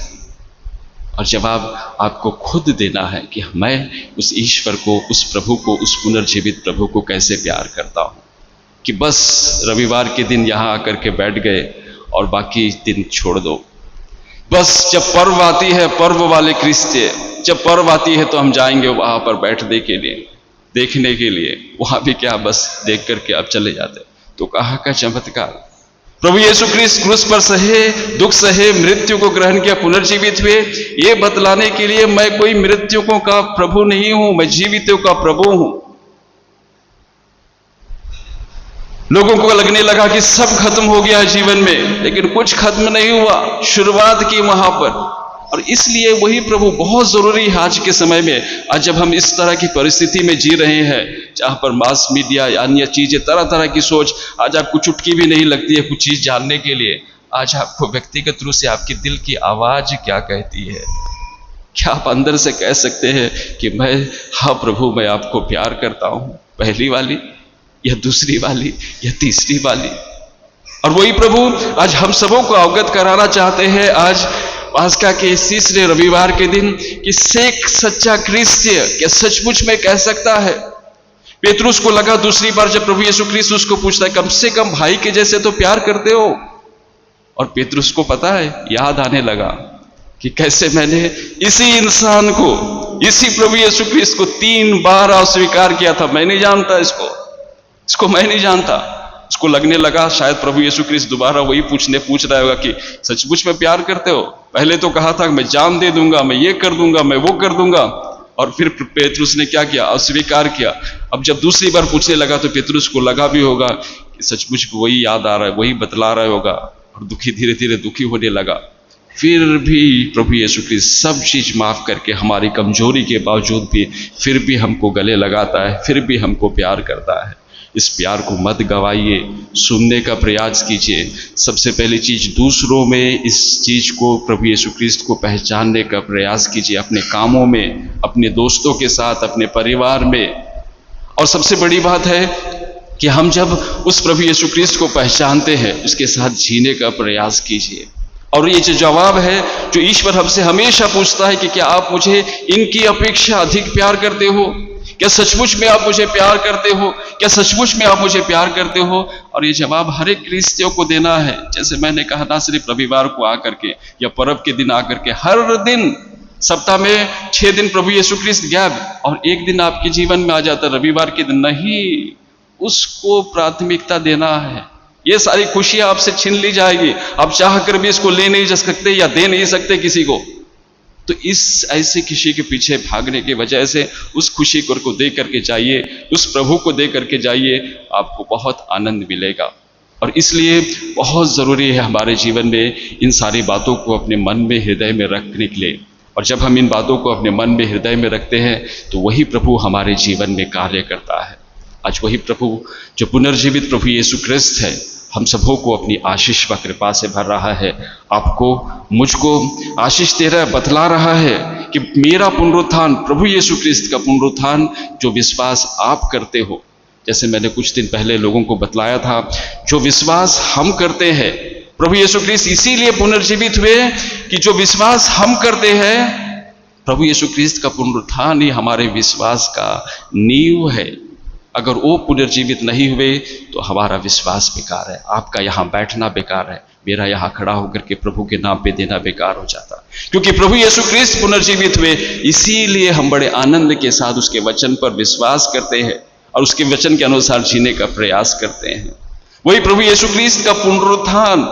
और जवाब आपको खुद देना है कि मैं उस ईश्वर को, उस प्रभु को, उस पुनर्जीवित प्रभु को कैसे प्यार करता हूँ कि बस रविवार के दिन यहाँ आकर के बैठ गए और बाकी दिन छोड़ दो। बस जब पर्व आती है, पर्व वाले क्रिस्ती, जब पर्व आती है तो हम जाएंगे वहाँ पर बैठने के लिए, देखने के लिए। वहाँ भी क्या बस देख करके आप चले जाते। तो कहाँ का चमत्कार! प्रभु यीशु क्रिस्त क्रूस पर सहे, दुख सहे, मृत्यु को ग्रहण किया, पुनर्जीवित हुए, ये बतलाने के लिए मैं कोई मृत्युकों का प्रभु नहीं हूं, मैं जीवितों का प्रभु हूं। लोगों को लगने लगा कि सब खत्म हो गया जीवन में, लेकिन कुछ खत्म नहीं हुआ, शुरुआत की वहां पर। और इसलिए वही प्रभु बहुत जरूरी है आज के समय में। आज जब हम इस तरह की परिस्थिति में जी रहे हैं, जहां पर मास मीडिया या अन्य चीजें, तरह तरह की सोच, आज आपको चुटकी भी नहीं लगती है कुछ चीज जानने के लिए। आज आपको व्यक्तिगत रूप से आपके दिल की आवाज क्या कहती है? क्या आप अंदर से कह सकते हैं कि मैं, हाँ प्रभु, मैं आपको प्यार करता हूं, पहली वाली या दूसरी वाली या तीसरी वाली? और वही प्रभु आज हम सबों को अवगत कराना चाहते हैं आज पास्का के इस तीसरे रविवार के दिन कि एक सच्चा क्रिस्तीय क्या सचमुच में कह सकता है? पेतरुस को लगा दूसरी बार जब प्रभु यीशु क्रिस्त उसको पूछता है, कम से कम भाई के जैसे तो प्यार करते हो? और पेतरुस को पता है, याद आने लगा कि कैसे मैंने इसी इंसान को, इसी प्रभु यीशु क्रिस्त को 3 बार अस्वीकार किया था। मैं नहीं जानता इसको मैं नहीं जानता। उसको लगने लगा शायद प्रभु यीशु क्रिस्त दोबारा वही पूछ रहा होगा कि सचमुच में प्यार करते हो? पहले तो कहा था मैं जान दे दूंगा, मैं ये कर दूंगा, मैं वो कर दूंगा, और फिर पेतरुस ने क्या किया? अस्वीकार किया। अब जब दूसरी बार पूछने लगा तो पेतरुस को लगा भी होगा कि सचमुच वही याद आ रहा है, वही बतला रहा होगा, और धीरे धीरे दुखी होने लगा। फिर भी प्रभु यीशु क्रिस्त सब चीज माफ करके, हमारी कमजोरी के बावजूद भी फिर भी हमको गले लगाता है, फिर भी हमको प्यार करता है। इस प्यार को मत गवाइए, सुनने का प्रयास कीजिए। सबसे पहली चीज, दूसरों में इस चीज को, प्रभु यीशु क्रिस्त को पहचानने का प्रयास कीजिए, अपने कामों में, अपने दोस्तों के साथ, अपने परिवार में। और सबसे बड़ी बात है कि हम जब उस प्रभु यीशु क्रिस्त को पहचानते हैं, उसके साथ जीने का प्रयास कीजिए। और ये जो जवाब है जो ईश्वर हमसे हमेशा पूछता है कि क्या आप मुझे इनकी अपेक्षा अधिक प्यार करते हो? क्या सचमुच में आप मुझे प्यार करते हो? क्या सचमुच में आप मुझे प्यार करते हो? और ये जवाब हर एक क्रिस्तियों को देना है। जैसे मैंने कहा, ना सिर्फ रविवार को आकर के या पर्व के दिन आकर के, हर दिन, सप्ताह में 6 दिन प्रभु यीशु क्रिस्त गैप, और एक दिन आपके जीवन में आ जाता है रविवार के दिन, नहीं, उसको प्राथमिकता देना है। ये सारी खुशियां आपसे छीन ली जाएगी, आप चाह कर भी इसको ले नहीं जा सकते या दे नहीं सकते किसी को। तो इस ऐसे खुशी के पीछे भागने की वजह से उस खुशी को दे करके जाइए, उस प्रभु को दे करके जाइए, आपको बहुत आनंद मिलेगा। और इसलिए बहुत ज़रूरी है हमारे जीवन में इन सारी बातों को अपने मन में, हृदय में रखने के लिए। और जब हम इन बातों को अपने मन में, हृदय में रखते हैं तो वही प्रभु हमारे जीवन में कार्य करता है। आज वही प्रभु जो पुनर्जीवित प्रभु यीशु क्रिस्त है, हम सबों को अपनी आशीष व कृपा से भर रहा है। आपको, मुझको आशीष दे रहा है, बतला रहा है कि मेरा पुनरुत्थान, प्रभु यीशु क्रिस्त का पुनरुत्थान जो विश्वास आप करते हो, जैसे मैंने कुछ दिन पहले लोगों को बतलाया था, जो विश्वास हम करते हैं, प्रभु यीशु क्रिस्त इसीलिए पुनर्जीवित हुए कि जो विश्वास हम करते हैं, प्रभु यीशु क्रिस्त का पुनरुत्थान ही हमारे विश्वास का नींव है। अगर वो पुनर्जीवित नहीं हुए तो हमारा विश्वास बेकार है, आपका यहाँ बैठना बेकार है, मेरा यहाँ खड़ा होकर के प्रभु के नाम पे देना बेकार हो जाता। क्योंकि प्रभु यीशु क्रिस्त पुनर्जीवित हुए, इसीलिए हम बड़े आनंद के साथ उसके वचन पर विश्वास करते हैं और उसके वचन के अनुसार जीने का प्रयास करते हैं। वही प्रभु यीशु क्रिस्त का पुनरुत्थान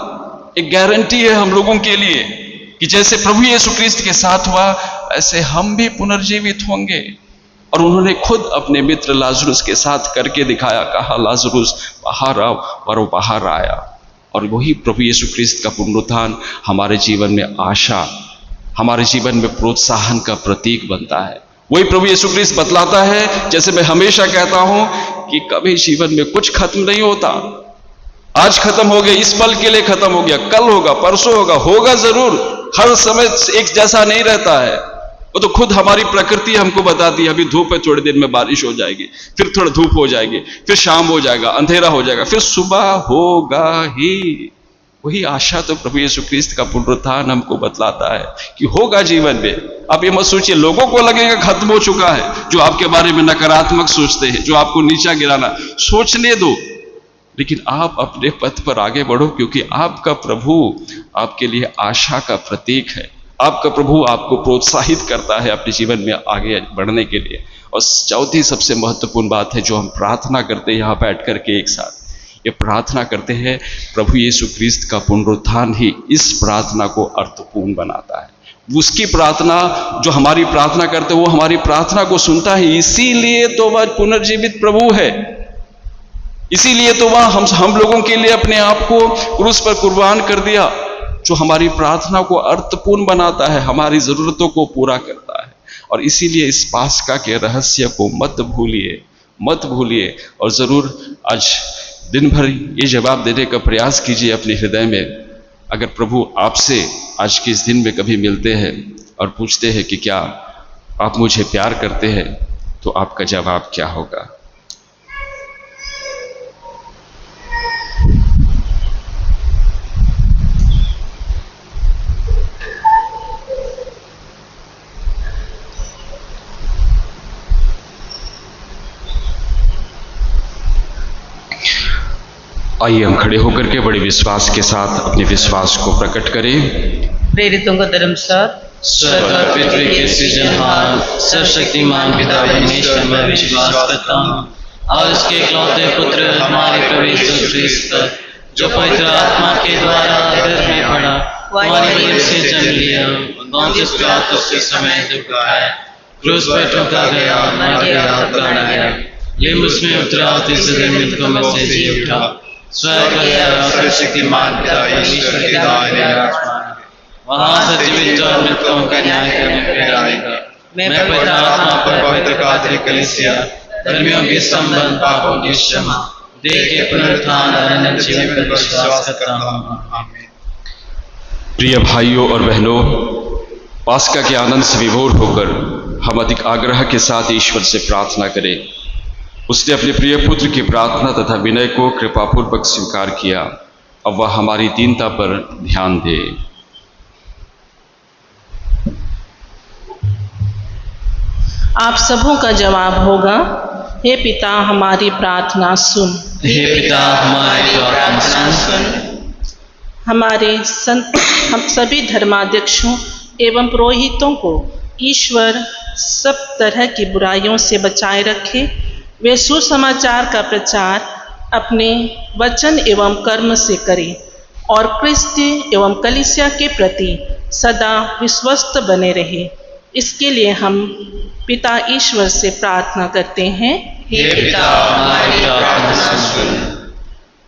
एक गारंटी है हम लोगों के लिए कि जैसे प्रभु यीशु क्रिस्त के साथ हुआ, ऐसे हम भी पुनर्जीवित होंगे। और उन्होंने खुद अपने मित्र लाजरुस के साथ करके दिखाया, कहा लाजरुस बाहर आओ, और वो बाहर आया। और वही प्रभु यीशु क्रिस्त का पुनरुत्थान हमारे जीवन में आशा, हमारे जीवन में प्रोत्साहन का प्रतीक बनता है। वही प्रभु यीशु क्रिस्त बतलाता है, जैसे मैं हमेशा कहता हूं कि कभी जीवन में कुछ खत्म नहीं होता। आज खत्म हो गया, इस पल के लिए खत्म हो गया, कल होगा, परसों होगा जरूर। हर समय एक जैसा नहीं रहता है। वो तो खुद हमारी प्रकृति हमको बताती है, अभी धूप है, थोड़ी देर में बारिश हो जाएगी, फिर थोड़ा धूप हो जाएगी, फिर शाम हो जाएगा, अंधेरा हो जाएगा, फिर सुबह होगा ही। वही आशा तो प्रभु यीशु क्रिस्त का पुनरुत्थान हमको बतलाता है कि होगा जीवन में। आप ये मत सोचिए लोगों को लगेगा खत्म हो चुका है, जो आपके बारे में नकारात्मक सोचते हैं, जो आपको नीचा गिराना, सोचने दो, लेकिन आप अपने पथ पर आगे बढ़ो, क्योंकि आपका प्रभु आपके लिए आशा का प्रतीक है। आपका प्रभु आपको प्रोत्साहित करता है अपने जीवन में आगे बढ़ने के लिए। और चौथी सबसे महत्वपूर्ण बात है जो हम प्रार्थना करते हैं यहाँ बैठ करके एक साथ, ये प्रार्थना करते हैं, प्रभु यीशु क्रिस्त का पुनरुत्थान ही इस प्रार्थना को अर्थपूर्ण बनाता है। उसकी प्रार्थना, जो हमारी प्रार्थना करते हैं वो हमारी प्रार्थना को सुनता है, इसीलिए तो वह पुनर्जीवित प्रभु है, इसीलिए तो वह हम लोगों के लिए अपने आप को क्रूस पर कुर्बान कर दिया, जो हमारी प्रार्थना को अर्थपूर्ण बनाता है, हमारी जरूरतों को पूरा करता है। और इसीलिए इस पास्का के रहस्य को मत भूलिए और जरूर आज दिन भर ये जवाब देने का प्रयास कीजिए अपने हृदय में। अगर प्रभु आपसे आज के इस दिन में कभी मिलते हैं और पूछते हैं कि क्या आप मुझे प्यार करते हैं, तो आपका जवाब क्या होगा? आइए हम खड़े होकर के बड़े विश्वास के साथ अपने विश्वास को प्रकट करें। प्रेरितों का धर्मसार। स्वर्ग और पृथ्वी के सृजनहार सर्वशक्तिमान पिता परमेश्वर में विश्वास करता हूँ और उसके इकलौते पुत्र हमारे प्रभु यीशु क्रिस्त पर, जो पवित्र आत्मा के द्वारा गर्भ में पड़ा, हमारी मरियम से जन्म लिया, पोंतियुस पिलातुस के समय दुख उठाया, क्रूस पर ठोका गया, मर गया, गाड़ा गया, लिम्बुस में उतरा, तीसरे दिन मृतकों में से जी उठा, स्वर्ग गया, सर्वशक्तिमान पिता परमेश्वर के दाहिने विराजमान है, वहाँ से जीवित और मृतकों का न्याय करने फिर आएगा। मैं पवित्र आत्मा पर पवित्र कैथोलिक कलीसिया, धर्मियों के संबंध, पापों की क्षमा, देह के पुनरुत्थान और अनंत जीवन पर विश्वास करता हूँ। आमीन। प्रिय भाइयों और बहनों, पास्का के आनंद से विभोर होकर हम अधिक आग्रह के साथ ईश्वर से प्रार्थना करें। उसने अपने प्रिय पुत्र की प्रार्थना तथा विनय को कृपापूर्वक स्वीकार किया। अब वह हमारी दीनता पर ध्यान दे। आप सबों का जवाब होगा, हे पिता हमारी प्रार्थना सुन। हे पिता हमारी प्रार्थना सुन। हम सभी धर्माध्यक्षों एवं पुरोहितों को ईश्वर सब तरह की बुराइयों से बचाए रखे। वे सुसमाचार का प्रचार अपने वचन एवं कर्म से करें और क्रिस्ती एवं कलीसिया के प्रति सदा विश्वस्त बने रहे। इसके लिए हम पिता ईश्वर से प्रार्थना करते हैं, हे पिता हमारी प्रार्थना सुन।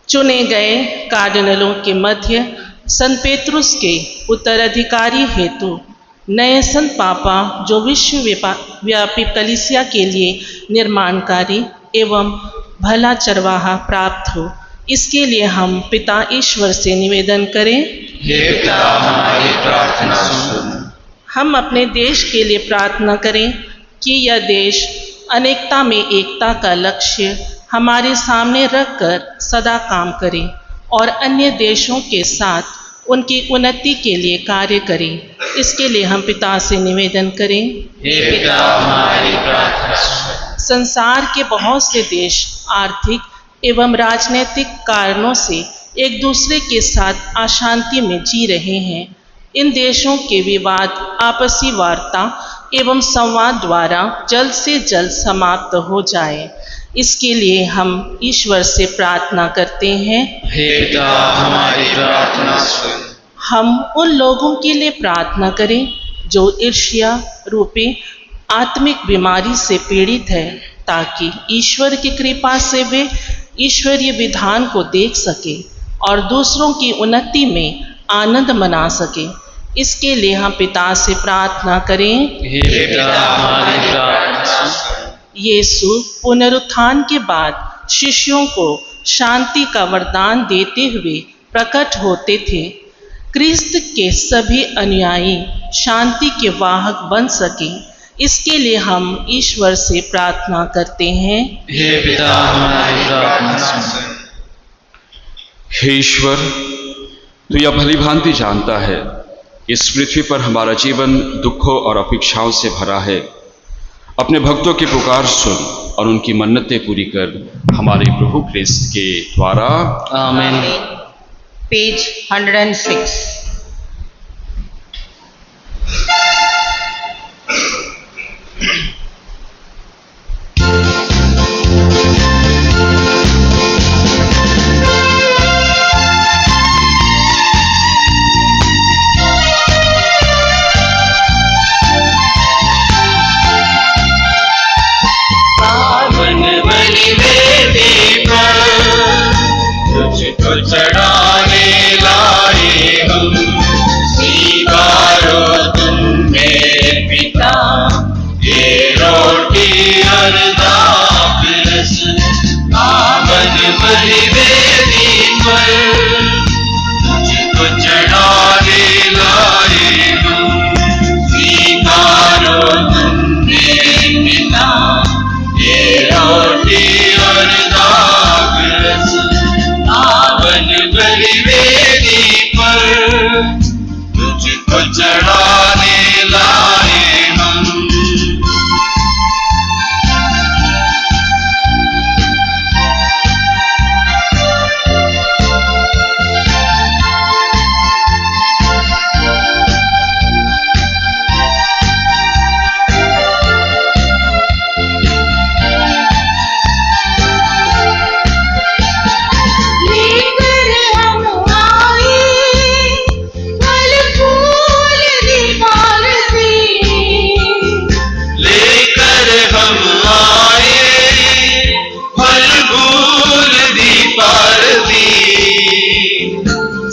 चुने गए कार्डिनलों के मध्य संत पेत्रुस के उत्तराधिकारी हेतु नए संत पापा, जो विश्वव्यापी कलीसिया के लिए निर्माणकारी एवं भला चरवाहा प्राप्त हो, इसके लिए हम पिता ईश्वर से निवेदन करें, हे पिता हमारी प्रार्थना सुन। हम अपने देश के लिए प्रार्थना करें कि यह देश अनेकता में एकता का लक्ष्य हमारे सामने रखकर सदा काम करे और अन्य देशों के साथ उनकी उन्नति के लिए कार्य करें। इसके लिए हम पिता से निवेदन करें, हे पिता हमारी प्रार्थना सुन। संसार के बहुत से देश आर्थिक एवं राजनीतिक कारणों से एक दूसरे के साथ अशांति में जी रहे हैं। इन देशों के विवाद आपसी वार्ता एवं संवाद द्वारा जल्द से जल्द समाप्त हो जाए। इसके लिए हम ईश्वर से प्रार्थना करते हैं, हे पिता हमारी प्रार्थना सुन। हम उन लोगों के लिए प्रार्थना करें जो ईर्ष्या रूपी आत्मिक बीमारी से पीड़ित है, ताकि ईश्वर की कृपा से वे ईश्वरीय विधान को देख सके और दूसरों की उन्नति में आनंद मना सके। इसके लिए हम पिता से प्रार्थना करें, हे पिता हमारी प्रार्थना सुन। यीशु पुनरुत्थान के बाद शिष्यों को शांति का वरदान देते हुए प्रकट होते थे। क्रिस्त के सभी अनुयायी शांति के वाहक बन सके, इसके लिए हम ईश्वर से प्रार्थना करते हैं, हे पिता हमारी प्रार्थना सुन। हे ईश्वर, तो यह भली भांति जानता है इस पृथ्वी पर हमारा जीवन दुखों और अपेक्षाओं से भरा है। अपने भक्तों की पुकार सुन और उनकी मन्नतें पूरी कर हमारे प्रभु क्रिस्त के द्वारा। आमीन। पेज 106। तुझको चढ़ाने लाए हम, स्वीकारो तुम मेरे पिता, ये रोटी और दाखरस पावन बलिवेदी पर तुझको चढ़ाने लाए हम, स्वीकारो तुम मेरे पिता, ये रोटी और दाखरस पावन बलिवेदी पर तुझको चढ़ाने लाए हम।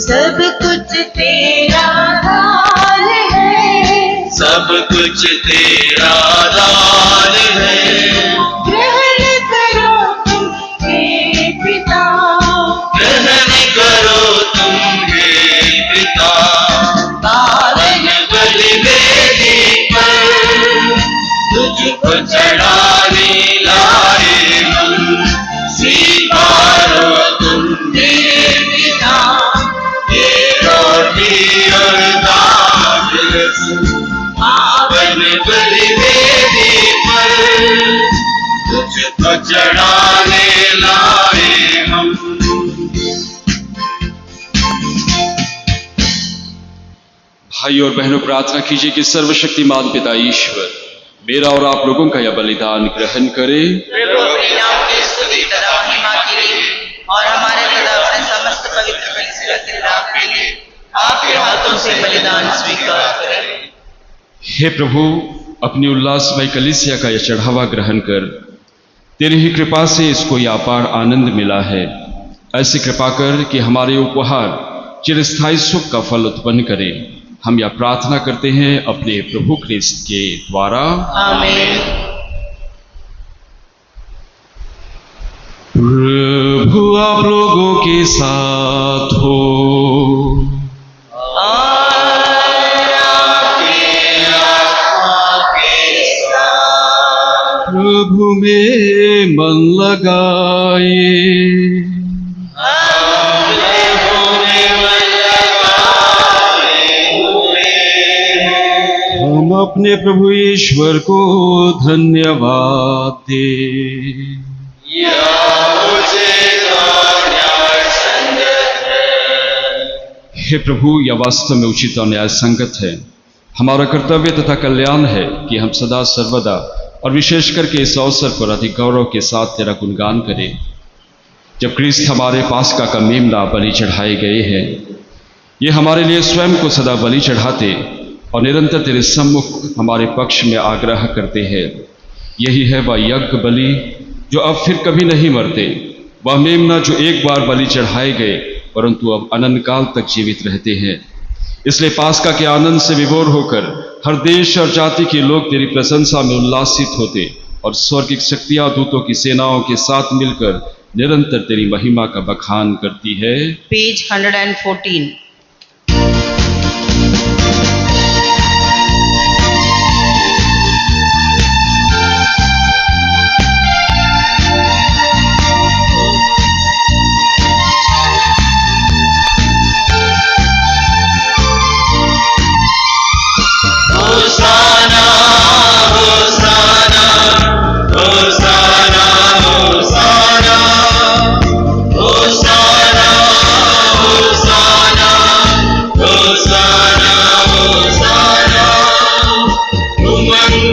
सब कुछ तेरा दान है, सब कुछ तेरा दान है, ग्रहण करो तुम हे पिता, ग्रहण करो तुम हे पिता, पावन बलिवेदी पर तुझको चढ़ाने लाए हम, स्वीकारो तुम मेरे पिता, ये रोटी और दाखरस पावन बलिवेदी पर तुझको चढ़ाने लाए हम। भाई और बहनों, प्रार्थना कीजिए कि सर्वशक्तिमान पिता ईश्वर मेरा और आप लोगों का यह बलिदान ग्रहण करे। प्रभु अपने नाम की स्तुति तथा महिमा के लिए और हमारे तथा अपने समस्त पवित्र कलीसिया के लाभ के लिए आपके हाथों से बलिदान स्वीकार करें। हे प्रभु, अपनी उल्लासमय कलीसिया का यह चढ़ावा ग्रहण कर तेरी ही कृपा से इसको यह अपार आनंद मिला है। ऐसी कृपा कर कि हमारे उपहार चिरस्थायी सुख का फल उत्पन्न करे। हम यह प्रार्थना करते हैं अपने प्रभु क्रिस्त के द्वारा। आमीन। प्रभु आप लोगों के साथ हो। प्रभु में मन लगाए। हम अपने प्रभु ईश्वर को धन्यवाद दें। हे प्रभु, यह वास्तव में उचित और न्याय संगत है। हमारा कर्तव्य तथा कल्याण है कि हम सदा सर्वदा और विशेष करके इस अवसर पर अधिक गौरव के साथ तेरा गुणगान करें, जब क्रिस्त हमारे पास्का का मेमना बलि चढ़ाए गए हैं। ये हमारे लिए स्वयं को सदा बलि चढ़ाते और निरंतर तेरे सम्मुख हमारे पक्ष में आग्रह करते हैं। यही है वह यज्ञ बलि जो अब फिर कभी नहीं मरते, वह मेमना जो एक बार बलि चढ़ाए गए परंतु अब अनंत काल तक जीवित रहते हैं। इसलिए पास्का के आनंद से विभोर होकर हर देश और जाति के लोग तेरी प्रशंसा में उल्लासित होते और स्वर्गिक शक्तियां दूतों की सेनाओं के साथ मिलकर निरंतर तेरी महिमा का बखान करती है। पेज 114।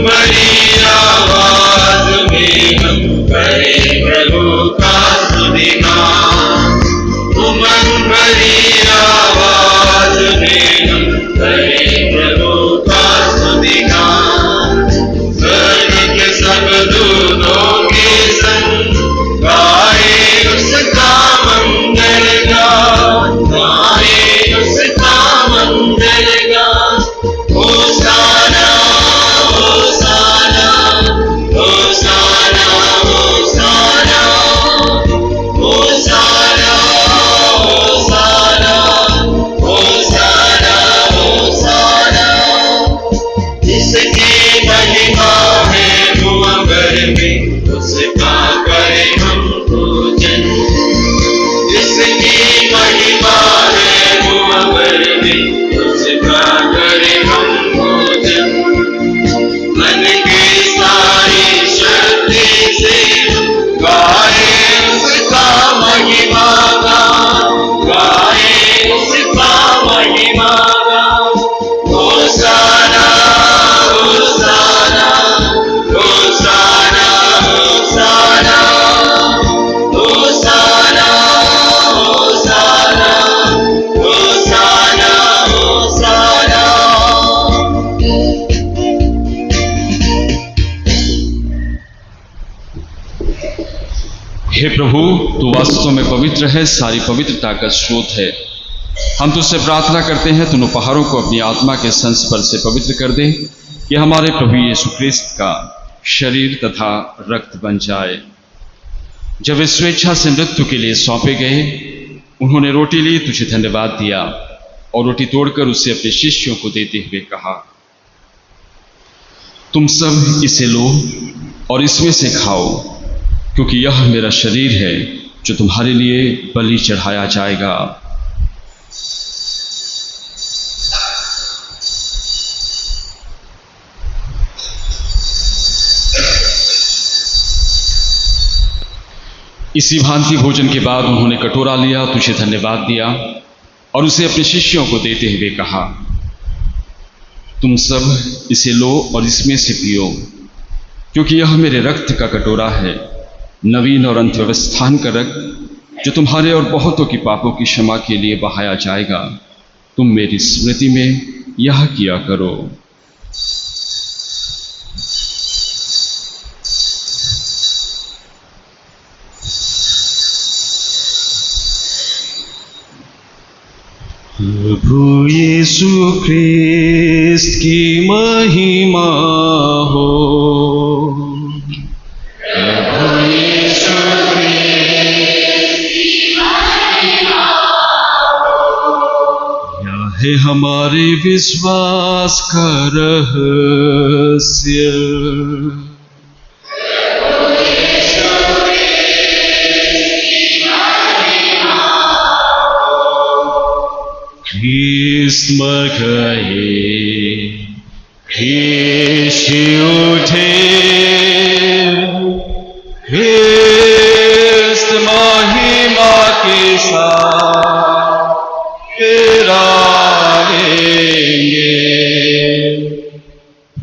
भरी आवाज में हम करें प्रभु का स्तुतिगान। उमंग भरी आवाज में हम करें प्रभु का स्तुतिगान। स्वर्ग के सब दूतों के संग गाए उसका मंगल गान, गाए उसका मंगल गान। होशाना होशाना होशाना होशाना होशाना होशाना होशाना होशाना। जिसकी महिमा है मुअम्बर में उसका करें हम पूजन। जिसकी महिमा है मुअम्बर में उसका करें हम पूजन। मन की सारी शक्ति से गाए उसका महिमा गान, गाए उसका महिमा गान। होशाना होशाना होशाना होशाना होशाना होशाना होशाना होशाना। हे प्रभु, तू वास्तव में पवित्र है, सारी पवित्रता का स्रोत है। हम तुझसे प्रार्थना करते हैं तुम उपहारों को अपनी आत्मा के संस्पर्श से पवित्र कर दे कि हमारे प्रभु यीशु ख्रिस्त का शरीर तथा रक्त बन जाए। जब वे स्वेच्छा से मृत्यु के लिए सौंपे गए, उन्होंने रोटी ली, तुझे धन्यवाद दिया और रोटी तोड़कर उसे अपने शिष्यों को देते हुए कहा, तुम सब इसे लो और इसमें से खाओ, क्योंकि यह मेरा शरीर है जो तुम्हारे लिए बलि चढ़ाया जाएगा। इसी भांति भोजन के बाद उन्होंने कटोरा लिया, तुझे धन्यवाद दिया और उसे अपने शिष्यों को देते हुए कहा, तुम सब इसे लो और इसमें से पियो, क्योंकि यह मेरे रक्त का कटोरा है, नवीन और अंत्यवस्थान का रक्त, जो तुम्हारे और बहुतों की पापों की क्षमा के लिए बहाया जाएगा। तुम मेरी स्मृति में यह किया करो। प्रभु यीशु ख्रिस्त की महिमा हो। प्रभु यीशु ख्रिस्त की महिमा हो। यह है हमारे विश्वास का रहस्य। ख्रिस्त मर गए, ख्रिस्त उठे, ख्रिस्त महिमा के साथ फिर आएंगे।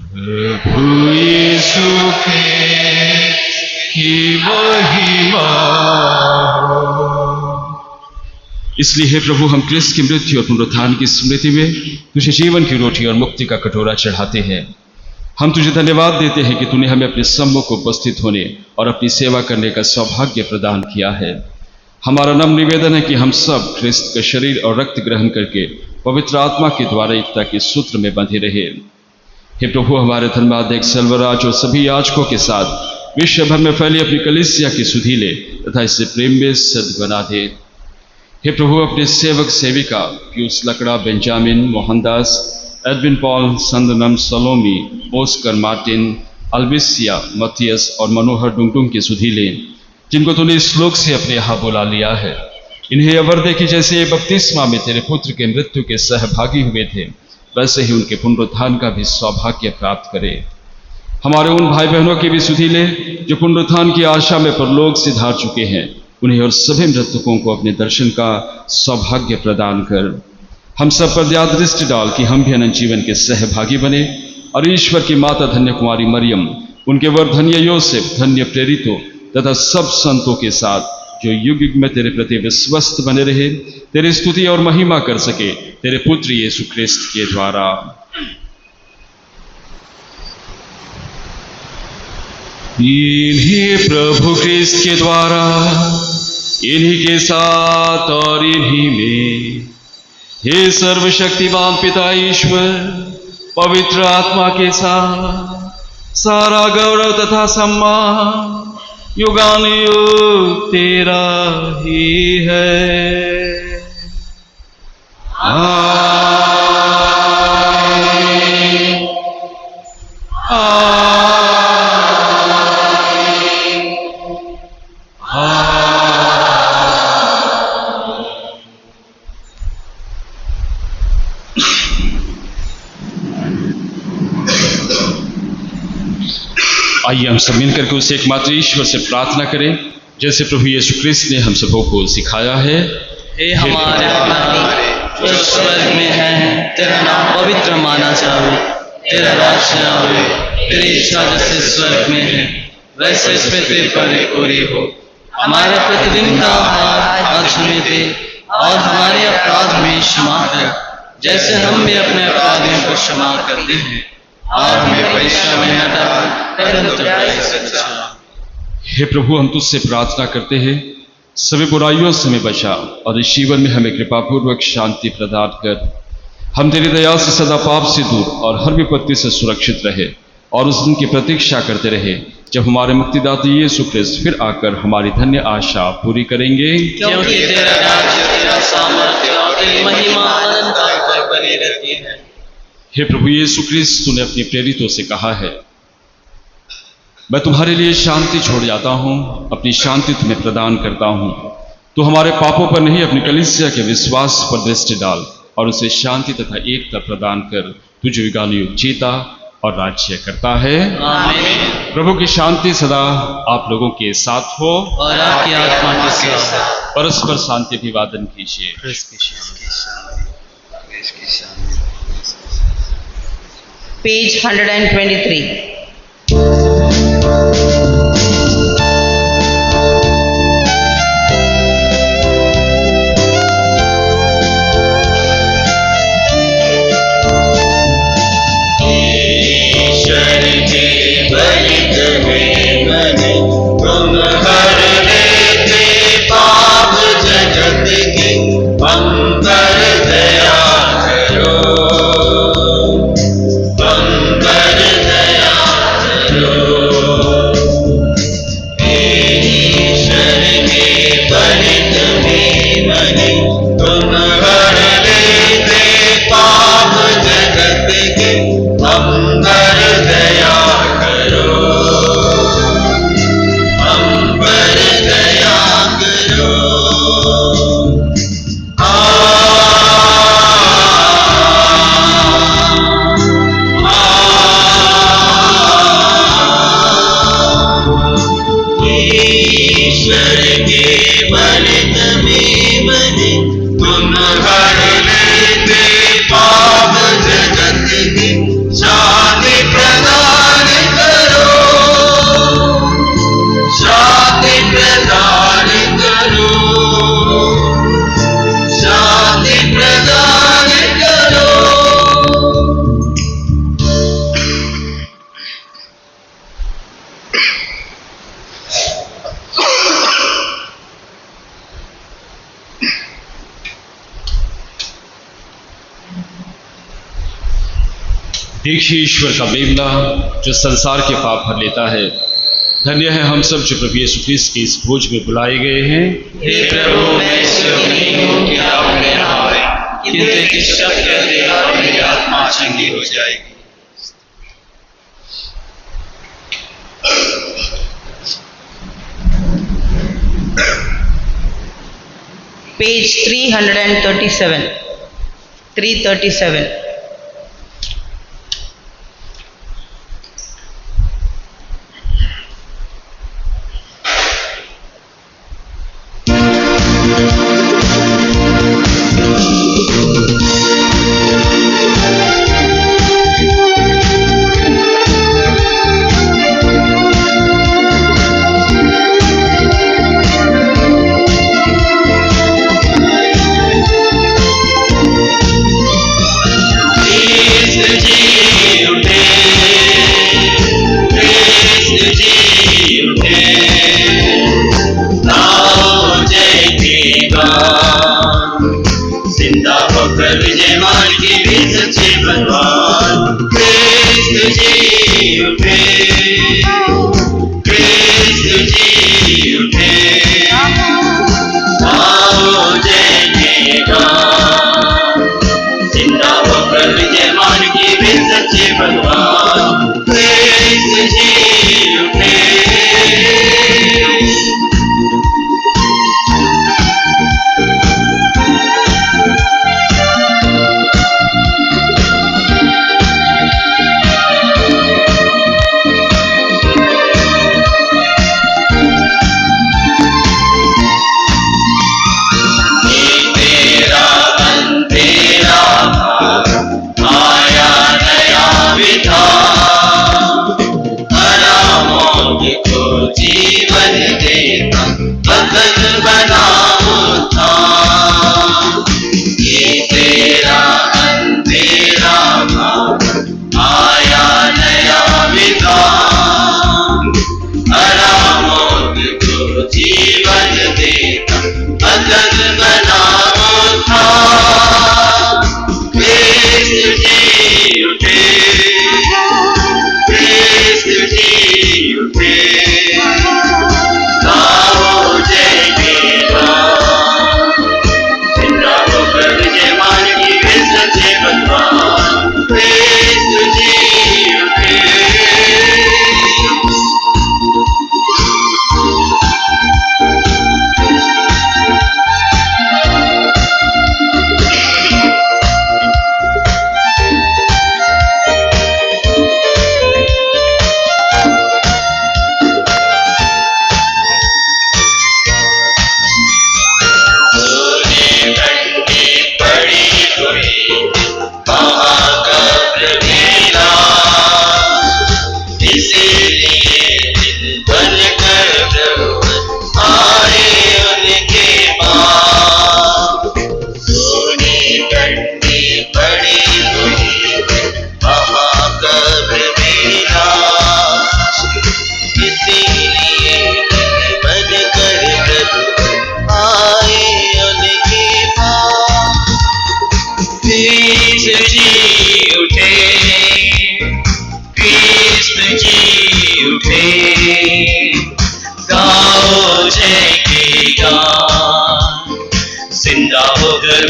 प्रभु यीशु की महिमा। इसलिए हे प्रभु, हम क्रिस्त की मृत्यु और पुनरुत्थान की स्मृति में तुझे जीवन की रोटी और मुक्ति का कटोरा चढ़ाते हैं। हम तुझे धन्यवाद देते हैं कि तूने हमें अपने सम्मुख उपस्थित होने और अपनी सेवा करने का सौभाग्य प्रदान किया है। हमारा नम्र निवेदन है कि हम सब क्रिस्त का शरीर और रक्त ग्रहण करके पवित्र आत्मा के द्वारा एकता के सूत्र में बंधे रहे। हे प्रभु, हमारे धर्माध्यक्ष सर्वराज और सभी याजकों के साथ विश्व भर में फैली अपनी कलीसिया की सुधि ले तथा इसे प्रेम में सद बना दे। हे प्रभु, अपने सेवक सेविका पियूष लकड़ा, बेंजामिन, मोहनदास, एडविन पॉल, संदनम, सलोमी, ओस्कर, मार्टिन, अल्बिसिया, मथियस और मनोहर डुंगडुंग की सुधि ले, जिनको तूने इस श्लोक से अपने यहाँ बुला लिया है। इन्हें अवर दे कि जैसे ये बपतिस्मा में तेरे पुत्र के मृत्यु के सहभागी हुए थे, वैसे ही उनके पुनरुत्थान का भी सौभाग्य प्राप्त करे। हमारे उन भाई बहनों की भी सुधि ले जो पुनरुत्थान की आशा में परलोक से धार चुके हैं। उन्हें और सभी मृतकों को अपने दर्शन का सौभाग्य प्रदान कर। हम सब पर दया दृष्टि डाल कि हम भी अनंत जीवन के सहभागी बने और ईश्वर की माता धन्य कुमारी मरियम, उनके वर धन्य योसेफ, धन्य प्रेरितों तथा सब संतों के साथ जो युग युग में तेरे प्रति विश्वस्त बने रहे, तेरी स्तुति और महिमा कर सके, तेरे पुत्र यीशु क्रिस्त के द्वारा। इन्हीं प्रभु क्रिस्त के द्वारा, इन्हीं के साथ और इन्हीं में, हे सर्वशक्तिमान पिता ईश्वर, पवित्र आत्मा के साथ सारा गौरव तथा सम्मान युगानुयुग तेरा ही है। आइए हम सब मिलकर के उस एकमात्र ईश्वर से प्रार्थना करें जैसे प्रभु यीशु क्रिस्त ने हम सबों को सिखाया है। हे हमारे पिता जो स्वर्ग में है, तेरा नाम पवित्र माना जावे, तेरा राज्य आवे, तेरी इच्छा जैसे स्वर्ग में है वैसे इस पृथ्वी पर पूरी हो। हमारा प्रतिदिन का आहार आज हमें दे, और हमारे अपराध में क्षमा कर जैसे हम भी अपने अपराधियों को क्षमा करते हैं, और हमें परीक्षा में न डाल, परंतु बुराई से बचा। हे प्रभु, हम तुझसे प्रार्थना करते हैं, सभी बुराइयों से हमें बचा और इस जीवन में हमें कृपापूर्वक शांति प्रदान कर। हम तेरी दया से सदा पाप से दूर और हर विपत्ति से सुरक्षित रहे और उस दिन की प्रतीक्षा करते रहे जब हमारे मुक्तिदाता यीशु क्रिस्त फिर आकर हमारी धन्य आशा पूरी करेंगे। क्योंकि तेरा राज्य, तेरा सामर्थ्य और तेरी महिमा अनंत तक बनी रहती है। हे प्रभु यीशु क्रिस्त, तूने अपने प्रेरितों से कहा है, मैं तुम्हारे लिए शांति छोड़ जाता हूँ, अपनी शांति तुम्हें प्रदान करता हूँ। तो हमारे पापों पर नहीं, अपनी कलीसिया के विश्वास पर दृष्टि डाल और उसे शांति तथा एकता प्रदान कर। तू जो युगानुयुग जीता और राज्य करता है। आमीन। प्रभु की शांति सदा आप लोगों के साथ हो और आपकी आत्मा के साथ। परस्पर शांति अभिवादन कीजिए। पेज 123। देखिए ईश्वर का मेमना जो संसार के पाप भर लेता है। धन्य है हम सब जो प्रभु यीशु क्रिस्त की इस भोज में बुलाए गए हैं। हे प्रभु, मैं ईश्वर नहीं हूँ कि आप मेरे यहाँ आए, किंतु एक शब्द कह दे और मेरी आत्मा चंगी हो जाएगी। पेज 337। 337।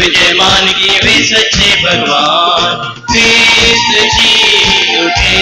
विजयमान किए वे सच्चे भगवान ख्रिस्त जी उठे।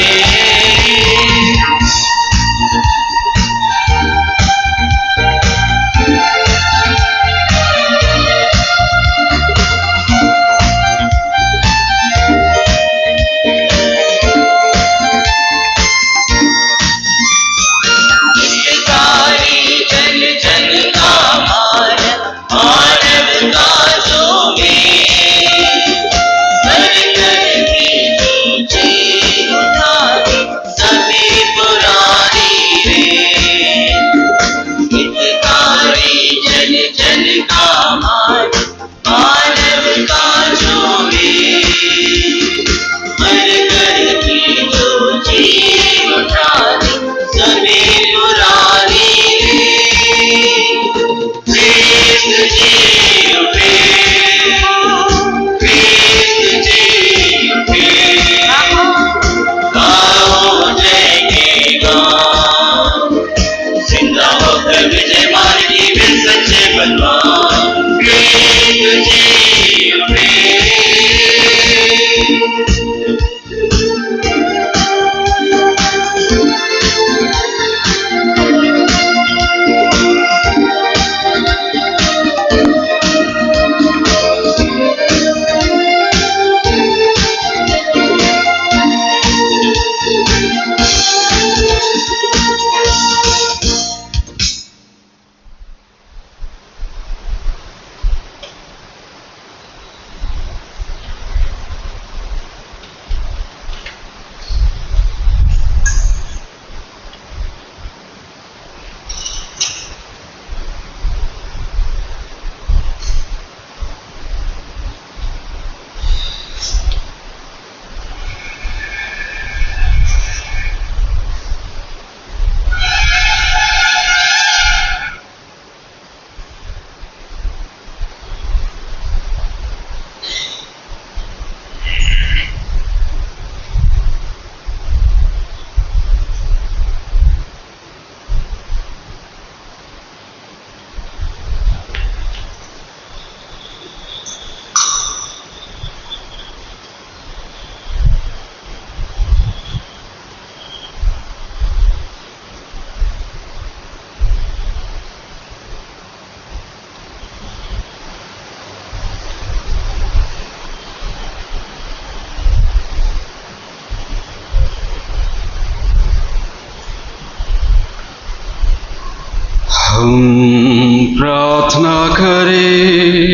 हम प्रार्थना करें।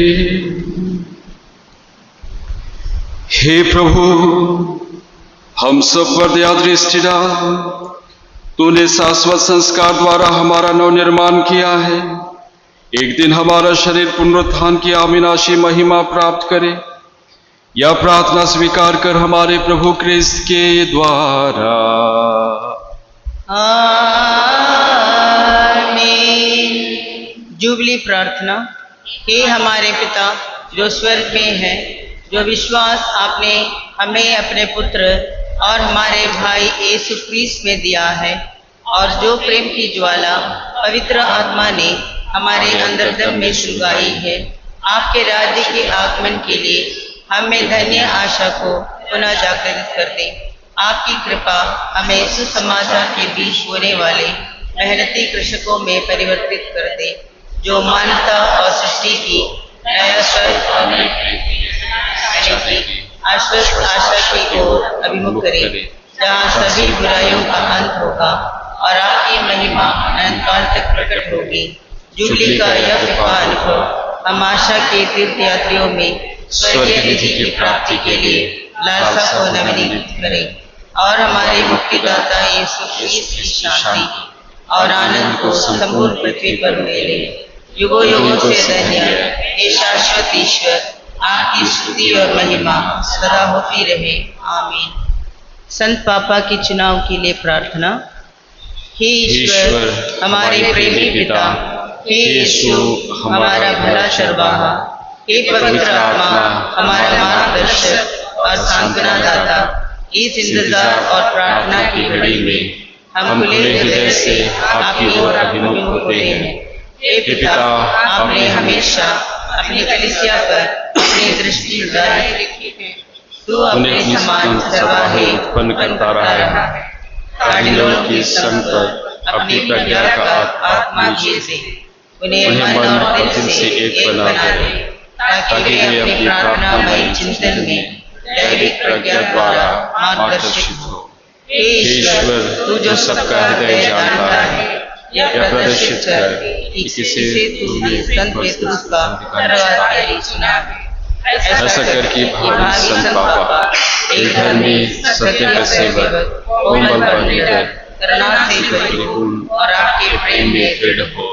हे प्रभु, हम सब पर दया दृष्टि डाल। तूने शाश्वत संस्कार द्वारा हमारा नवनिर्माण किया है। एक दिन हमारा शरीर पुनरुत्थान की अविनाशी महिमा प्राप्त करे। यह प्रार्थना स्वीकार कर हमारे प्रभु क्रिस्त के द्वारा। जुबली प्रार्थना। हे हमारे पिता जो स्वर्ग में है, जो विश्वास आपने हमें अपने पुत्र और हमारे भाई यीशु क्रिस्त में दिया है, और जो प्रेम की ज्वाला पवित्र आत्मा ने हमारे अंतर्दम में सुलगाई है, आपके राज्य के आगमन के लिए हमें धन्य आशा को पुनः जागृत कर दे। आपकी कृपा हमें सुसमाचार के बीच होने वाले मेहनती कृषकों में परिवर्तित कर दे, जो मानवता और सृष्टि की नया स्वर्ग और आश्वस्त आशा की ओर अभिमुख करे, जहाँ सभी बुराइयों का अंत होगा और आपकी महिमा अनंतकाल तक प्रकट होगी। जुबली का यह कृपा अनुभव हम आशा के तीर्थ यात्रियों में स्वर्गीय निधि की प्राप्ति के लिए लालसा को नवीनीकृत करे, और हमारे मुक्तिदाता यीशु क्रिस्त की शांति और आनंद को संपूर्ण पृथ्वी पर मिले। युगों युगों से धन्य हे शाश्वत ईश्वर, आपकी स्तुति और महिमा सदा होती रहे। आमीन। संत पापा के चुनाव के लिए प्रार्थना। हे ईश्वर हमारे प्रेमी पिता, हे यीशु हमारा भला चरवाहा, हे पवित्र आत्मा हमारा मार्गदर्शक और सांत्वना दाता, इस इंतजार और प्रार्थना की घड़ी में हम खुले हृदय से आपकी ओर अभिमुख होते हैं। हे पिता, आपने हमेशा अपनी कलीसिया पर अपनी दृष्टि उठाए रखी है। तू उन्हें अपने अपनी समान सभाएं उत्पन्न करता रहा है। कायलों की संग पर अपनी प्रज्ञा का आत्मा से उन्हें मन और दिल से एक बना दे, ताकि वे अपनी प्रार्थनामय चिंतन में दैविक प्रज्ञा द्वारा मार्गदर्शित हो। हे ईश्वर, तू जो सबका हृदय जानता है, यह प्रदर्शित कर कि किसे तूने संत पेतरुस का धन्यवाद सुना है। ऐसा कर कि भावी संत पापा एक धर्मी सत्य का सेवक कोमल व निडर करुणा से परिपूर्ण और आपके प्रेम में दृढ़ हो।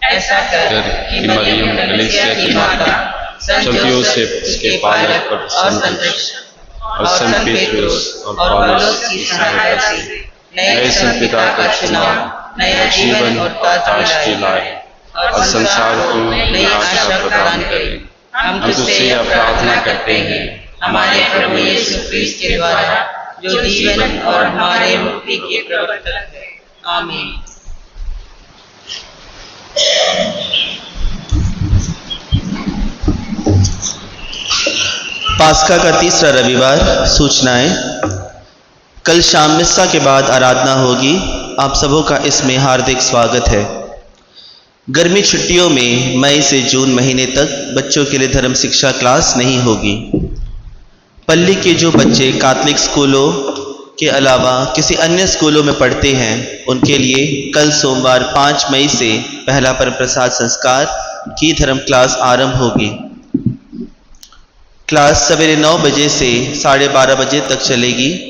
ऐसा कर कि मरियम कलीसिया की माता, संत योसेफ उसके पालक और संरक्षक, और संत पेतरुस और पौलुस की सहायता से नए संत पिता का चुनाव नया जीवन और ताजगी लाए और संसार को नई आशा प्रदान करे। हम तुझसे यह प्रार्थना करते हैं हमारे प्रभु यीशु क्रिस्त के द्वारा, जो जीवन और हमारे मुक्ति के प्रवर्तक है। आमीन। पास्का का तीसरा रविवार। सूचनाएं। कल शाम मिस्सा के बाद आराधना होगी। आप सबों का इसमें हार्दिक स्वागत है। गर्मी छुट्टियों में मई से जून महीने तक बच्चों के लिए धर्म शिक्षा क्लास नहीं होगी। पल्ली के जो बच्चे कैथोलिक स्कूलों के अलावा किसी अन्य स्कूलों में पढ़ते हैं, उनके लिए कल सोमवार 5 मई से पहला परम प्रसाद संस्कार की धर्म क्लास आरंभ होगी। क्लास सवेरे 9 बजे से 12:30 बजे तक चलेगी।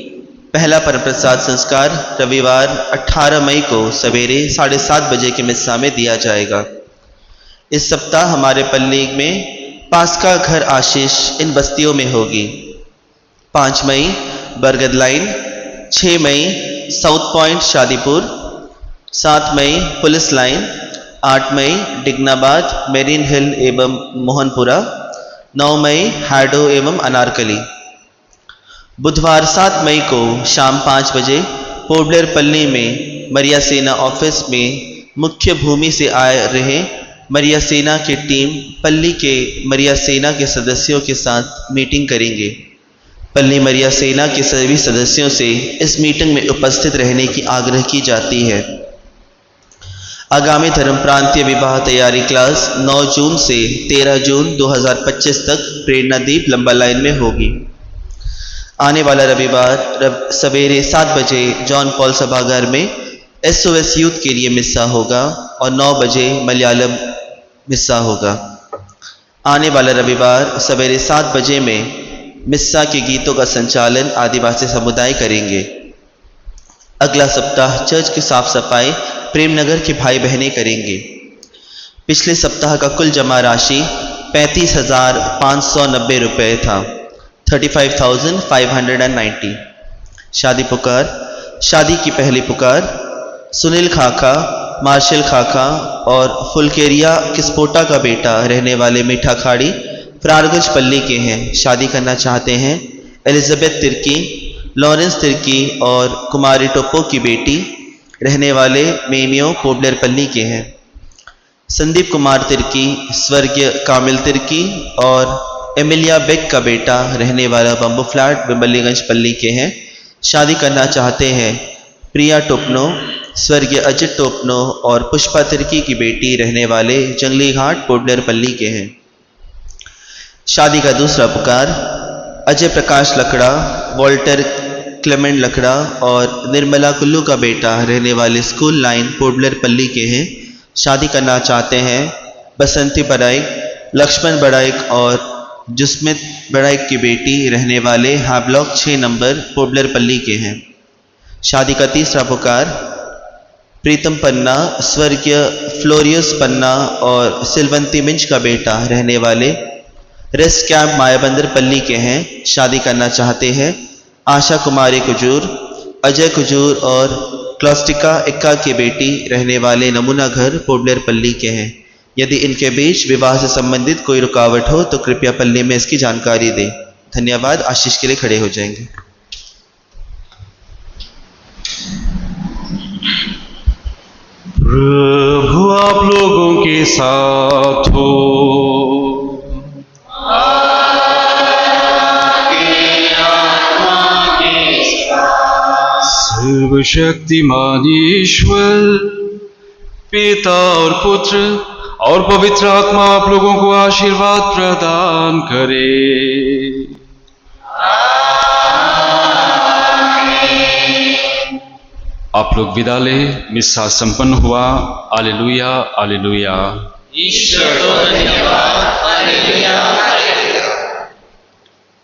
पहला परम प्रसाद संस्कार रविवार 18 मई को सवेरे 7:30 बजे के मिस्सा में दिया जाएगा। इस सप्ताह हमारे पल्ली में पास्का घर आशीष इन बस्तियों में होगी। 5 मई बरगद लाइन, 6 मई साउथ पॉइंट शादीपुर, 7 मई पुलिस लाइन, 8 मई डिग्नाबाद मेरीन हिल एवं मोहनपुरा, 9 मई हैडो एवं अनारकली। बुधवार 7 मई को शाम 5 बजे पोर्टब्लेयर पल्ली में मरिया सेना ऑफिस में मुख्य भूमि से आए रहे मरिया सेना की टीम पल्ली के मरिया सेना के सदस्यों के साथ मीटिंग करेंगे। पल्ली मरिया सेना के सभी सदस्यों से इस मीटिंग में उपस्थित रहने की आग्रह की जाती है। आगामी धर्म प्रांतीय विवाह तैयारी क्लास 9 जून से 13 जून 2025 तक प्रेरणादीप लंबा लाइन में होगी। आने वाला रविवार सवेरे 7 बजे जॉन पॉल सभागार में SOS यूथ के लिए मिस्सा होगा और 9 बजे मलयालम मिस्सा होगा। आने वाला रविवार सवेरे 7 बजे में मिस्सा के गीतों का संचालन आदिवासी समुदाय करेंगे। अगला सप्ताह चर्च की साफ सफाई प्रेमनगर के भाई बहनें करेंगे। पिछले सप्ताह का कुल जमा राशि 35,590 रुपये था, 35,590। शादी पुकार। शादी की पहली पुकार सुनील खाका, मार्शल खाका और फुलकेरिया किस्पोटा का बेटा रहने वाले मीठा खाड़ी प्रारगंज पल्ली के हैं। शादी करना चाहते हैं एलिजाबेथ तिर्की, लॉरेंस तिर्की और कुमारी टोप्पो की बेटी रहने वाले मेमियो पोर्टब्लेयर पल्ली के हैं। संदीप कुमार तिर्की, स्वर्गीय कामिल तिर्की और एमिलिया बेक का बेटा रहने वाला बम्बू फ्लैट बिम्बलीगंज पल्ली के हैं। शादी करना चाहते हैं प्रिया टोपनो, स्वर्गीय अजित टोपनो और पुष्पा तिर्की की बेटी रहने वाले जंगली घाट पोर्टब्लेयर पल्ली के हैं। शादी का दूसरा पुकार अजय प्रकाश लकड़ा, वॉल्टर क्लेमेंट लकड़ा और निर्मला कुल्लू का बेटा रहने वाले स्कूल लाइन पोर्टब्लेयर पल्ली के हैं। शादी करना चाहते हैं बसंती बड़ाइक, लक्ष्मण बड़ाइक और जुस्मित बड़ाइक की बेटी रहने वाले ब्लॉक 6 नंबर पोर्टब्लेयर पल्ली के हैं। शादी का तीसरा पुकार प्रीतम पन्ना, स्वर्गीय फ्लोरियस पन्ना और सिलवंती मिंच का बेटा रहने वाले रेस्ट कैंप मायाबंदर पल्ली के हैं। शादी करना चाहते हैं आशा कुमारी कुजूर, अजय कुजूर और क्लॉस्टिका इक्का की बेटी रहने वाले नमूना घर पोर्टब्लेयर पल्ली के हैं। यदि इनके बीच विवाह से संबंधित कोई रुकावट हो तो कृपया पल्ली में इसकी जानकारी दें। धन्यवाद। आशीष के लिए खड़े हो जाएंगे। प्रभु आप लोगों के साथ हो। सर्वशक्तिमान ईश्वर पिता और पुत्र और पवित्र आत्मा आप लोगों को आशीर्वाद प्रदान करे। आप लोग विदा ले, मिस्सा संपन्न हुआ। Hallelujah hallelujah. ईश्वर को धन्यवाद। Hallelujah hallelujah.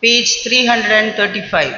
पेज 335।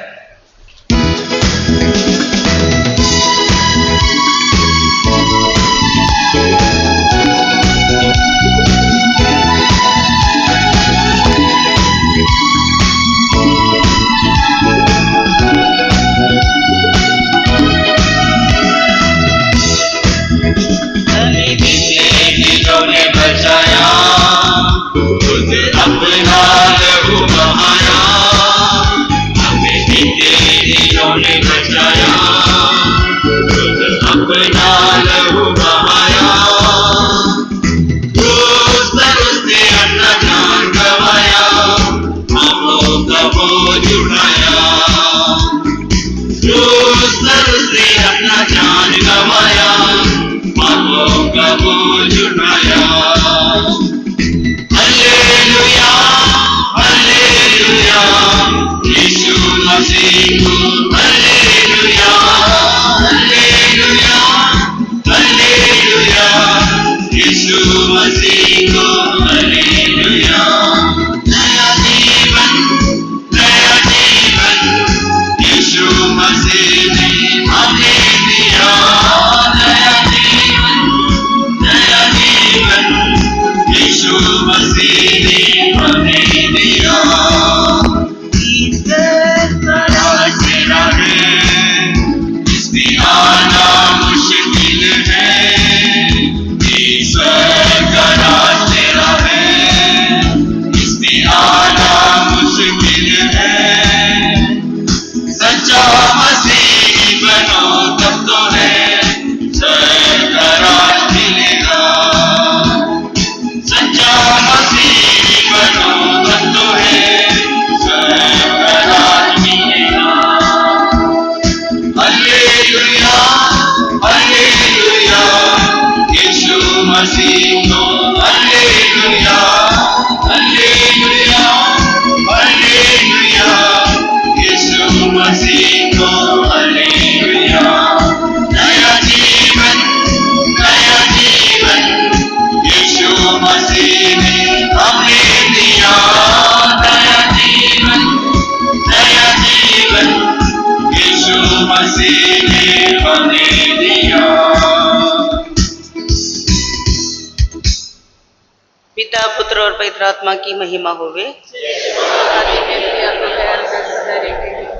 पिता पुत्र और पवित्र आत्मा की महिमा होवे।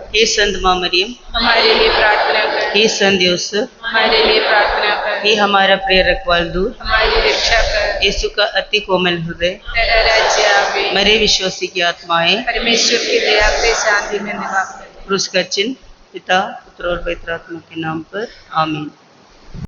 हे संत मां मरियम हमारे लिए प्रार्थना कर। हे संत यूसुफ हमारे लिए प्रार्थना कर। हे हमारा प्रिय रखवाल दूत हमारी रक्षा कर। यीशु का अति कोमल हृदय तेरा राज्य आवे। मरे विश्वासी की आत्माएं परमेश्वर की दया से शांति में निवास करे। क्रूस का चिन्ह पिता पुत्र और पवित्र आत्मा के नाम पर आमीन।